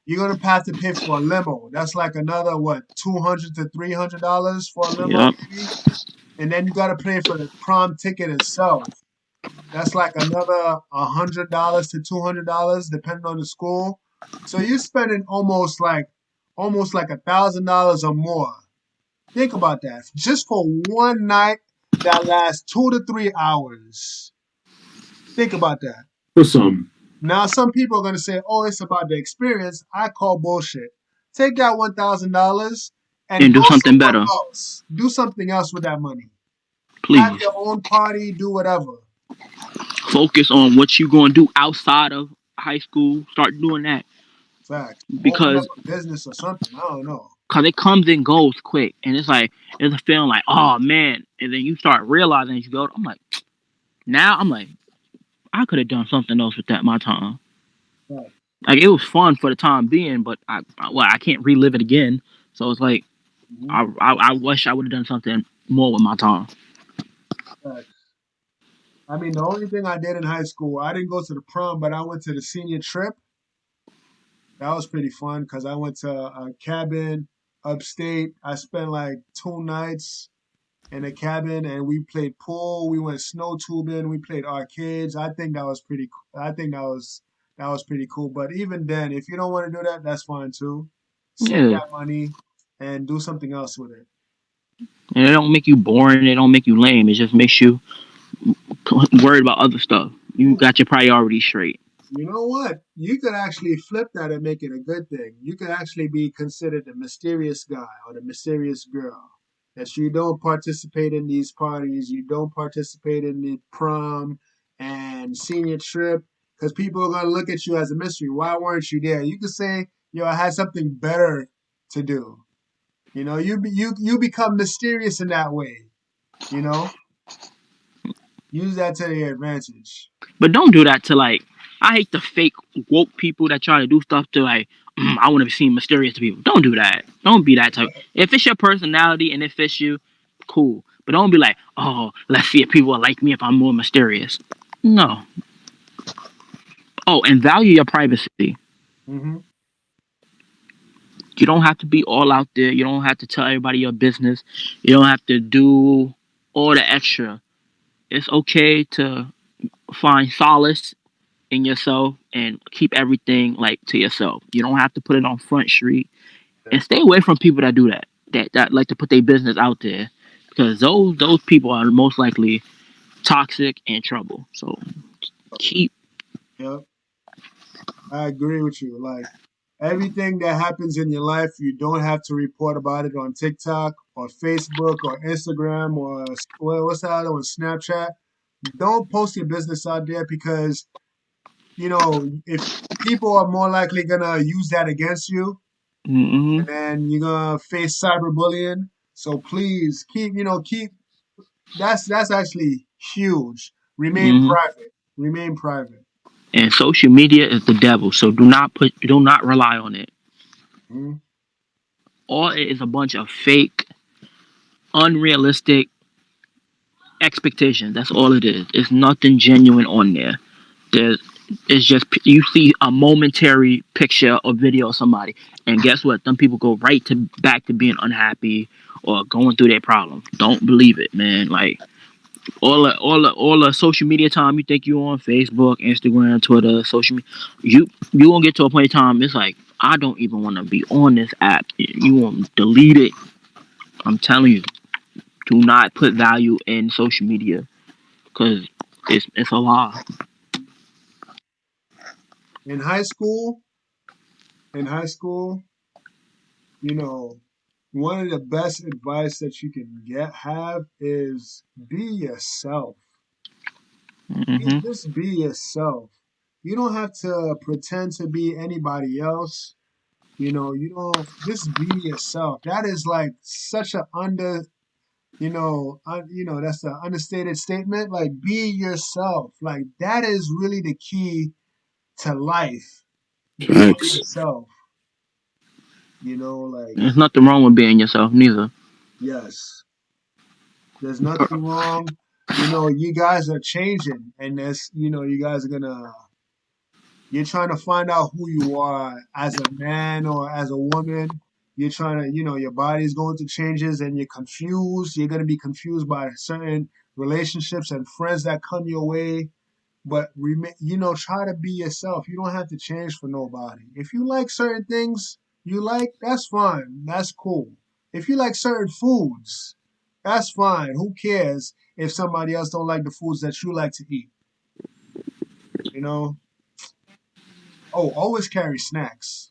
You're gonna have to pay for a limo. That's like another what, $200 to $300 for a limo Yep. maybe, and then you gotta pay for the prom ticket itself. That's like another $100 to $200 depending on the school. So you're spending almost like $1,000 or more. Think about that. Just for one night that lasts 2 to 3 hours. Think about that. For some. Now some people are gonna say, "Oh, it's about the experience." I call bullshit. Take that $1,000 and And go do something somewhere better, else. Do something else with that money. Have please. your own party. Do whatever. Focus on what you're going to do outside of high school. Start doing that Facts. Open up because a business or something. I don't know. it comes and goes quick, and it's like it's a feeling like oh man, and then you start realizing as you go. I'm like I could have done something else with that my time. Facts. Like it was fun for the time being, but I can't relive it again. So it's like Mhm. I wish I would have done something more with my time. Facts. I mean, the only thing I did in high school, I didn't go to the prom, but I went to the senior trip. That was pretty fun because I went to a cabin upstate. I spent like 2 nights in a cabin and we played pool, we went snow tubing, we played arcades. I think that was pretty I think that was pretty cool. But even then, if you don't want to do that, that's fine too. Save Yeah, that money and do something else with it. and it don't make you boring. It don't make you lame. It just makes you worried about other stuff. You got your priorities straight. You know what? You could actually flip that and make it a good thing. You could actually be considered the mysterious guy or the mysterious girl. That you don't participate in these parties, you don't participate in the prom and senior trip, because people are going to look at you as a mystery. Why weren't you there? You could say, yo, I had something better to do. You become mysterious in that way. You know, Use that to your advantage. But don't do that to like. I hate the fake woke people that try to do stuff to like. I want to seem mysterious to people. Don't do that. Don't be that type. If it's your personality and it fits you, cool. But don't be like, oh, let's see if people will like me if I'm more mysterious. No. Oh, and value your privacy. Hmm. You don't have to be all out there. You don't have to tell everybody your business. You don't have to do all the extra. It's okay to find solace in yourself and keep everything like to yourself. You don't have to put it on Front Street Yeah. and stay away from people that do that. That like to put their business out there because those people are most likely toxic and trouble. So keep. Yep. I agree with you. Like everything that happens in your life, you don't have to report about it on TikTok or Facebook or Instagram or what's the other one, Snapchat. Don't post your business out there because if people are more likely gonna use that against you, Mm-hmm, and then you're gonna face cyberbullying. So please keep that's actually huge. Remain mm-hmm. private. Remain private. And social media is the devil. So do not rely on it. Mhm. All it is a bunch of fake, unrealistic expectations. That's all it is. It's nothing genuine on there. There's it's just you see a momentary picture or video of somebody, and guess what? Some people go right to back to being unhappy or going through their problems. Don't believe it, man. Like all the social media time you think you on Facebook, Instagram, Twitter, social media, you gonna get to a point in time. It's like I don't even want to be on this app. You want to delete it. I'm telling you, do not put value in social media because it's a lie. In high school, in high school, you know, one of the best advice that you can have is be yourself. Hmm. Just be yourself. You don't have to pretend to be anybody else. You don't just be yourself. That is like such a that's an understated statement. Like be yourself. Like that is really the key to life. Being Facts. yourself. Like There's nothing wrong with being yourself, neither. yes, there's nothing wrong. You guys are changing, and you guys are gonna. You're trying to find out who you are as a man or as a woman. You're trying to, your body's going through changes and you're confused. You're going to be confused by certain relationships and friends that come your way. But, try to be yourself. You don't have to change for nobody. If you like certain things that's fine. That's cool. If you like certain foods, that's fine. Who cares if somebody else don't like the foods that you like to eat? You know? Oh, always carry snacks.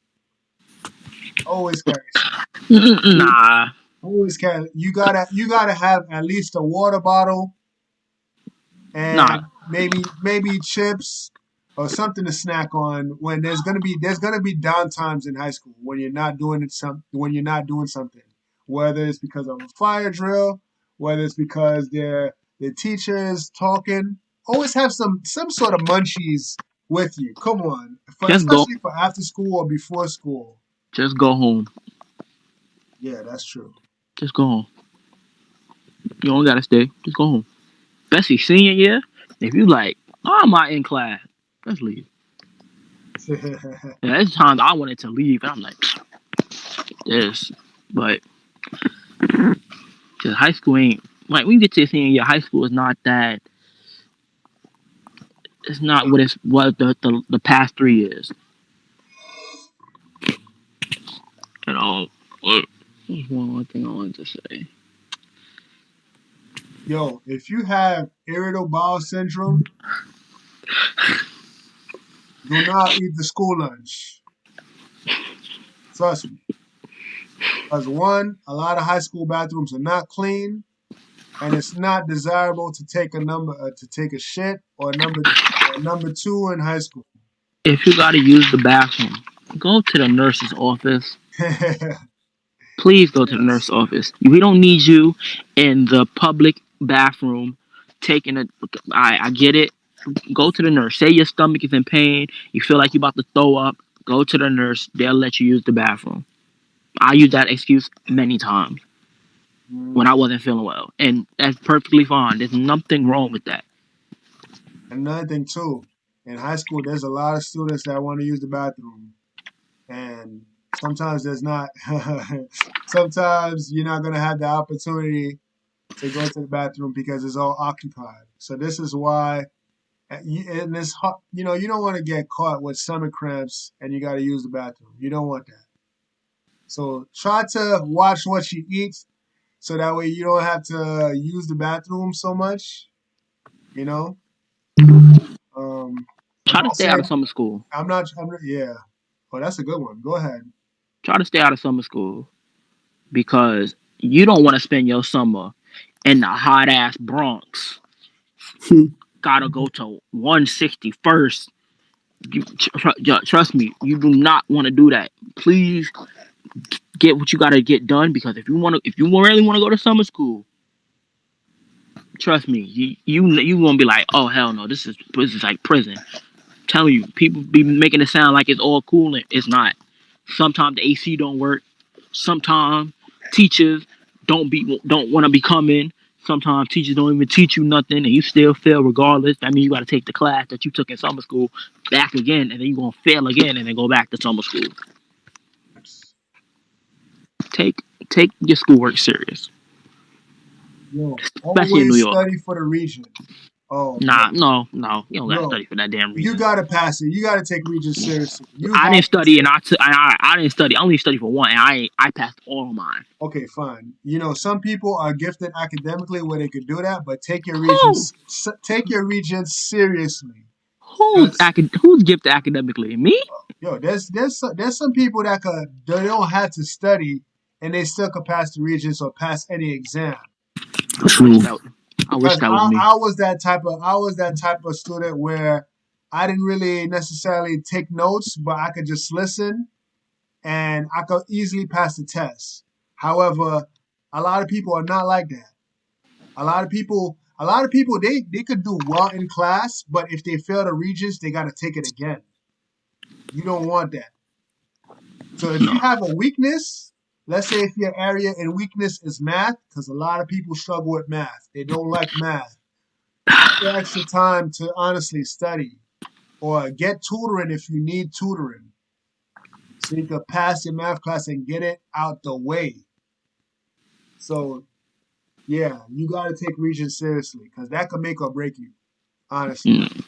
Always carry snacks. Nah, Always carry. You gotta have at least a water bottle nah. and maybe chips or something to snack on when there's gonna be down times in high school when you're not doing something, whether it's because of a fire drill, whether it's because the teacher is talking. Always have some sort of munchies with you. Come on, Just go, especially for after school or before school. just go home. Yeah, that's true. Just go home. You don't gotta stay. Just go home. Especially senior year. If you like, oh, I'm not in class. Let's leave. Yeah, there's times I wanted to leave, and I'm like, this. But cause high school ain't like when you get to senior year, high school is not that. It's not what it's what the past 3 years at all. There's one more thing I wanted to say. Yo, if you have irritable bowel syndrome, do not eat the school lunch. Trust me. Because one, a lot of high school bathrooms are not clean, and it's not desirable to take a shit or number two in high school. If you gotta use the bathroom, go to the nurse's office. Please go to the nurse's Yes. office. We don't need you in the public bathroom taking a. I get it. Go to the nurse. Say your stomach is in pain. You feel like you're about to throw up. Go to the nurse. They'll let you use the bathroom. I use that excuse many times when I wasn't feeling well, and that's perfectly fine. There's nothing wrong with that. Another thing too, in high school, there's a lot of students that want to use the bathroom, and sometimes there's not. Sometimes you're not gonna have the opportunity to go to the bathroom because it's all occupied. So this is why, and this, you don't want to get caught with stomach cramps and you got to use the bathroom. You don't want that. So try to watch what you eat, so that way you don't have to use the bathroom so much. You know. I'm Try to not stay out of saying summer school. Yeah. Oh, that's a good one. Go ahead. Try to stay out of summer school because you don't want to spend your summer in the hot ass Bronx. Gotta go to 161st. Trust me, you do not want to do that. Please get what you gotta get done because if you really want to go to summer school, trust me, you gonna be like, oh hell no, this is like prison. I'm telling you, people be making it sound like it's all cool and it's not. Sometimes the AC don't work. Sometimes teachers don't want to be coming. Sometimes teachers don't even teach you nothing, and you still fail regardless. That means you got to take the class that you took in summer school back again, and then you're gonna fail again, and then go back to summer school. Take take your schoolwork serious, Yo, especially in New always York. study for the region. Oh Nah, man, no, you don't gotta bro, study for that damn you reason. gotta pass it. You gotta take Regents seriously. You I have didn't to study, and take. I didn't study. I only studied for one, and I passed all of mine. Okay, fine. Some people are gifted academically where they could do that, but Who take your Regents seriously. Cause who's gifted academically? Me? there's some people that they don't have to study and they still could pass the Regents or pass any exam. I wish True. that I wish Because that was me. I was that type of student where I didn't really necessarily take notes, but I could just listen and I could easily pass the test. However, a lot of people are not like that. A lot of people they could do well in class, but if they fail the Regents, they got to take it again. You don't want that. So if you No. have a weakness, let's say if your area in weakness is math, because a lot of people struggle with math, they don't like math. Take the extra time to honestly study or get tutoring if you need tutoring, so you could pass your math class and get it out the way. So yeah, you got to take Regents seriously because that could make or break you, honestly. Mm.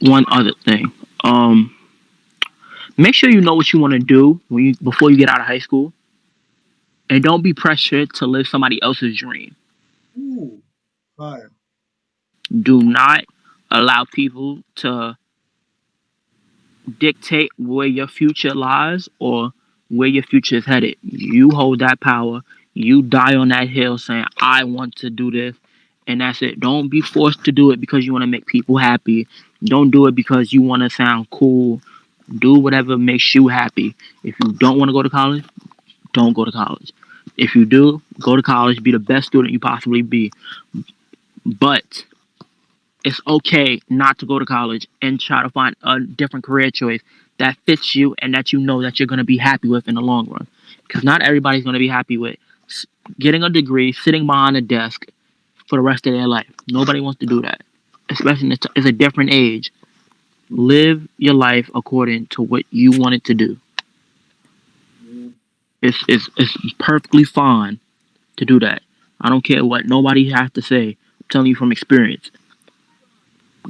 One other thing. Um, Make sure you know what you want to do before you get out of high school, and don't be pressured to live somebody else's dream. Ooh, fire. Do not allow people to dictate where your future lies or where your future is headed. You hold that power. You die on that hill saying, I want to do this. And that's it. Don't be forced to do it because you want to make people happy. Don't do it because you want to sound cool. Do whatever makes you happy. If you don't want to go to college, don't go to college. If you do, go to college, be the best student you possibly be. But it's okay not to go to college and try to find a different career choice that fits you and that you know that you're going to be happy with in the long run. Because not everybody's going to be happy with getting a degree, sitting behind a desk for the rest of their life. Nobody wants to do that, especially it's a different age. Live your life according to what you want it to do. Mhm. It's perfectly fine to do that. I don't care what nobody has to say. I'm telling you from experience.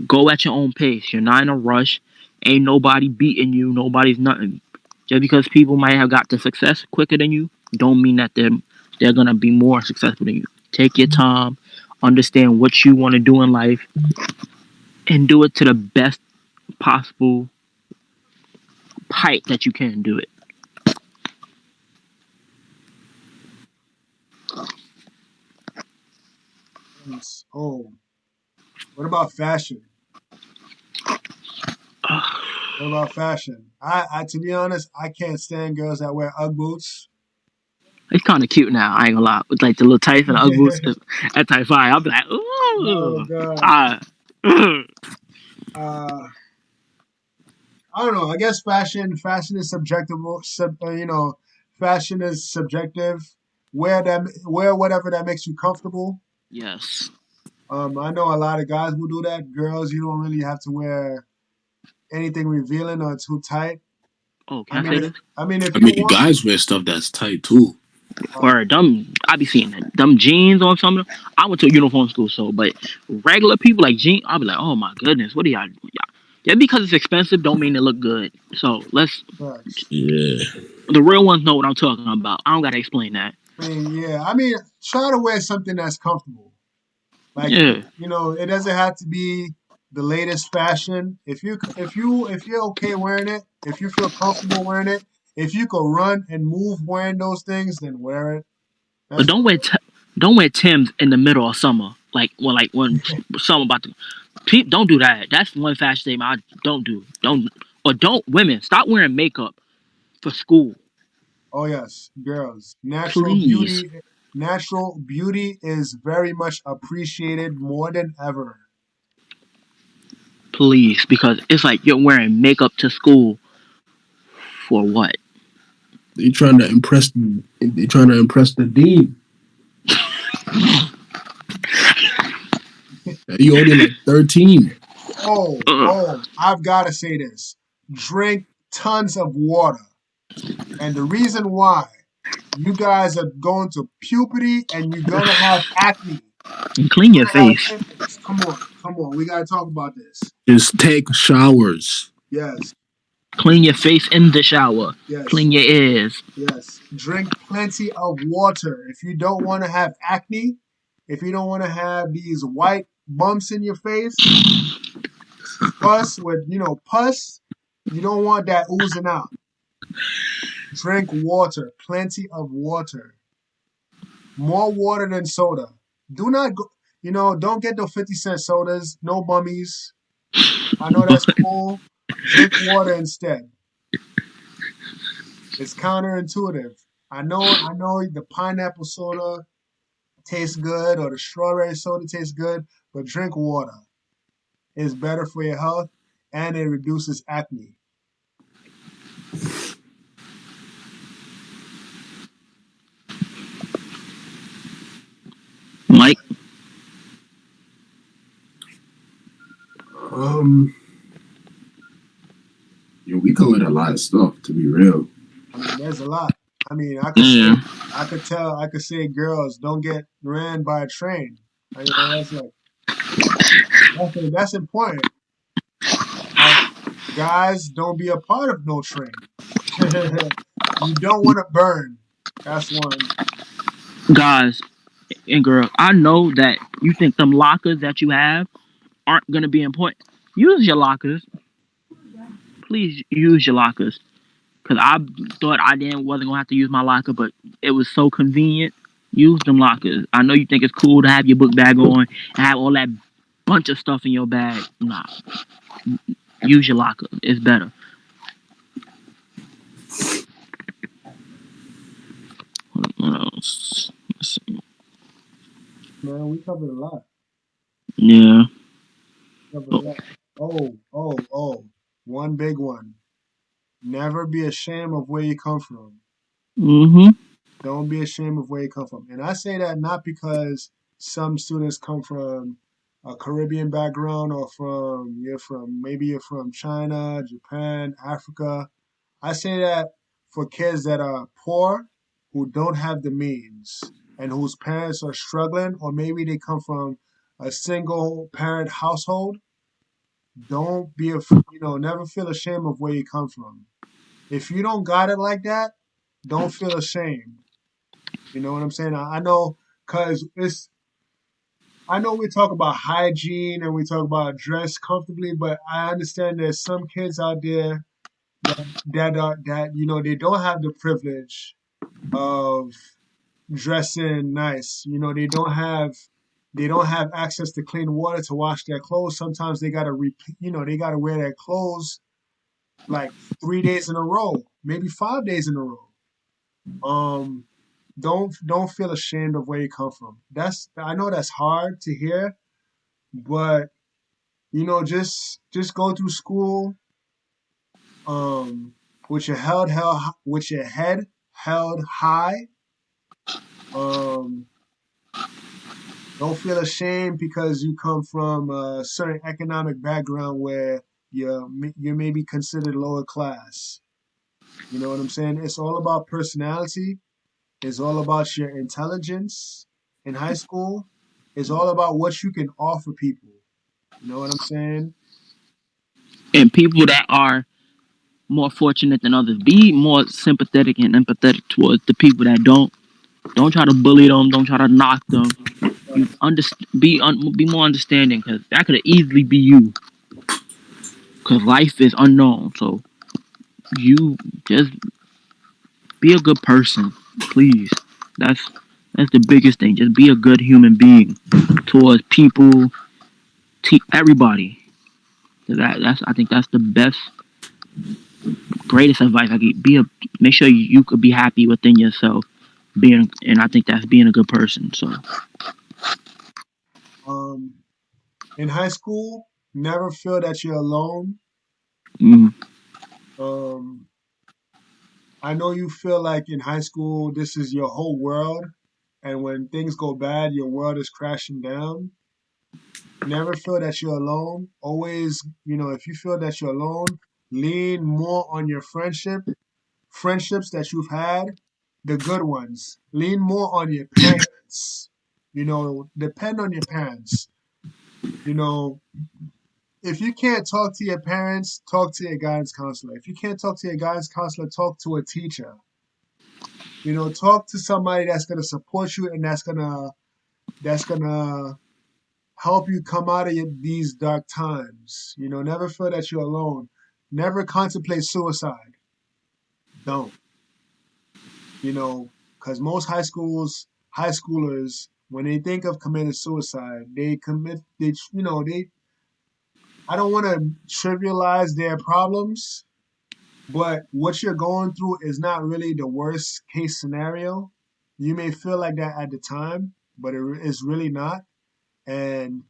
Go at your own pace. You're not in a rush. Ain't nobody beating you. Nobody's nothing. Just because people might have got to success quicker than you, don't mean that they're gonna be more successful than you. Take your time, understand what you want to do in life, and do it to the best possible height that you can do it. Oh, what about fashion? What about fashion? To be honest, I can't stand girls that wear UGG boots. It's kind of cute now. I ain't gonna lie. With like the little tights and the Ugg boots at type 5. I'll be like, Oh ooh. God. Ah. Uh, I don't know. I guess fashion is subjective. Fashion is subjective. Wear whatever that makes you comfortable. Yes. I know a lot of guys will do that. Girls, you don't really have to wear anything revealing or too tight. Oh, I can I mean, say if, this? I mean, if I you mean, want, guys wear stuff that's tight too. uh, Or them, I be seeing that. Them jeans or something. I went to a uniform school, so, but regular people like jeans, I'll be like, oh my goodness, what are y'all? Yeah, because it's expensive, don't mean it look good. So facts. Yeah. the real ones know what I'm talking about. I don't gotta explain that. I mean, yeah. I mean, try to wear something that's comfortable. Like, Yeah. it doesn't have to be the latest fashion. If you're okay wearing it, if you feel comfortable wearing it, if you could run and move wearing those things, then wear it. But That's don't wear Tim's in the middle of summer. Like when summer about to don't do that. That's one fashion statement I don't do. Don't women stop wearing makeup for school. Oh yes, girls. Please. Natural beauty is very much appreciated more than ever. Please. Because it's like you're wearing makeup to school for what? They trying to impress. They trying to impress the dean. You only like 13. Ugh. I've got to say this. Drink tons of water. And the reason why you guys are going to puberty and you're going to have acne. And You're clean your going to have face. pimples. Come on. Come on. We got to talk about this. Just take showers. Yes. Clean your face in the shower. Yes. Clean your ears. Yes. Drink plenty of water. If you don't want to have acne, if you don't want to have these white bumps in your face, pus, you don't want that oozing out. Drink water, plenty of water. More water than soda. Do not go, don't get the 50-cent sodas, no bummies. I know that's cool. Drink water instead. It's counterintuitive. I know the pineapple soda tastes good or the strawberry soda tastes good, but drink water. It's better for your health and it reduces acne. Mike, Um, we covered a lot of stuff to be real. I mean, there's a lot. I mean, yeah. I could say girls don't get ran by a train. That's like that's important. Uh, Guys, don't be a part of no train. You don't want to burn. That's one. Guys and girls, I know that you think them lockers that you have aren't gonna be important. Use your lockers. Please use your lockers. Cause I thought I didn't wasn't gonna have to use my locker, but it was so convenient. Use them lockers. I know you think it's cool to have your book bag on and have all that bunch of stuff in your bag. Nah, use your locker. It's better. What else? Let's see. Man, we covered a lot. Yeah. Covered a Oh, lot. Oh. One big one. Never be ashamed of where you come from. mm-hmm. Don't be ashamed of where you come from. And I say that not because some students come from a Caribbean background or maybe you're from China, Japan, Africa. I say that for kids that are poor, who don't have the means, and whose parents are struggling, or maybe they come from a single parent household. Don't be, never feel ashamed of where you come from. If you don't got it like that, don't feel ashamed. You know what I'm saying? I know, cause I know we talk about hygiene and we talk about dress comfortably, but I understand there's some kids out there that they don't have the privilege of dressing nice. They don't have access to clean water to wash their clothes. Sometimes they gotta repeat. They gotta wear their clothes like 3 days in a row, maybe 5 days in a row. Um, don't feel ashamed of where you come from. I know that's hard to hear, but just go through school um with your head held high. Um, don't feel ashamed because you come from a certain economic background where you may be considered lower class. You know what I'm saying? It's all about personality. It's all about your intelligence in high school. It's all about what you can offer people. You know what I'm saying? And people that are more fortunate than others, be more sympathetic and empathetic towards the people that don't try to bully them, don't try to knock them. You Right. be more understanding, because that could easily be you, because life is unknown. So you just be a good person, please. That's that's the biggest thing. Just be a good human being towards people, everybody. That's I think that's the best, greatest advice I give. Make sure you could be happy within yourself. And I think that's being a good person. So, Um, in high school, never feel that you're alone. mm, Um, I know you feel like in high school this is your whole world, and when things go bad, your world is crashing down. Never feel that you're alone. Always, if you feel that you're alone, lean more on your friendships that you've had, the good ones. Lean more on your parents. Depend on your parents. You know, if you can't talk to your parents, talk to your guidance counselor. If you can't talk to your guidance counselor, talk to a teacher. Talk to somebody that's gonna support you and that's gonna help you come out of these dark times. Never feel that you're alone. Never contemplate suicide. Don't. Because most high schoolers, when they think of committing suicide, they commit. They. I don't want to trivialize their problems, but what you're going through is not really the worst case scenario. You may feel like that at the time, but it's really not. And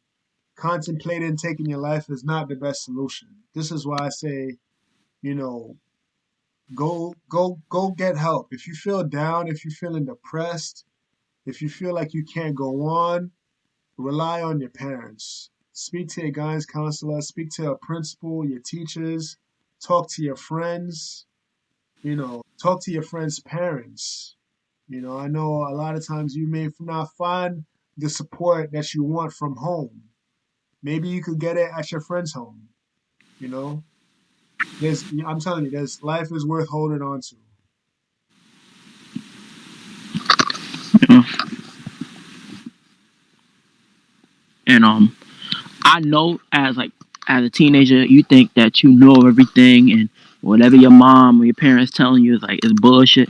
contemplating taking your life is not the best solution. This is why I say, you know, go get help. If you feel down, if you're feeling depressed, if you feel like you can't go on, rely on your parents. Speak to your guidance counselor, speak to a principal, your teachers, talk to your friends, talk to your friends' parents. I know a lot of times you may not find the support that you want from home. Maybe you could get it at your friend's home. You know, I'm telling you, there's life is worth holding on to. you know, and I know as a teenager, you think that you know everything, and whatever your mom or your parents telling you is bullshit.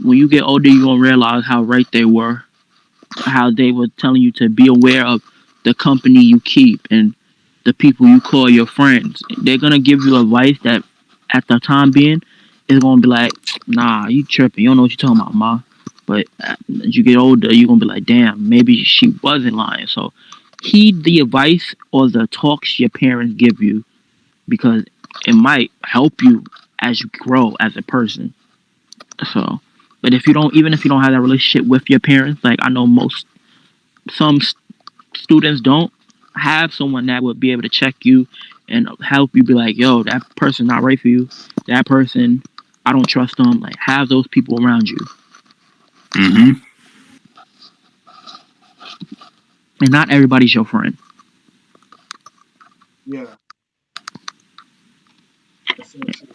When you get older, you gonna realize how right they were, how they were telling you to be aware of the company you keep and the people you call your friends. They're gonna give you advice that, at the time being, is gonna be like, "Nah, you tripping. You don't know what you're talking about, ma." But as you get older, you're gonna be like, "Damn, maybe she wasn't lying." So, heed the advice or the talks your parents give you, because it might help you as you grow as a person. So, but if you don't, even if you don't have that relationship with your parents, like I know some students don't have someone that would be able to check you and help you, be like, yo, that person's not right for you. That person, I don't trust them. Like, have those people around you. Mm-hmm. And not everybody's your friend. Yeah, that's so true.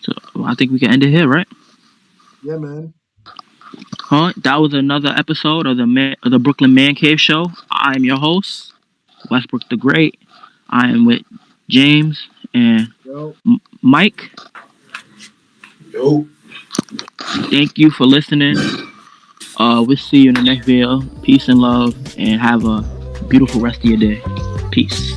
So I think we can end it here, right? Yeah, man. All right, that was another episode of the Brooklyn Man Cave Show. I am your host, Westbrook the Great. I am with James and Yo, Mike. Yo. Thank you for listening. We'll see you in the next video. Peace and love, and have a beautiful rest of your day. Peace.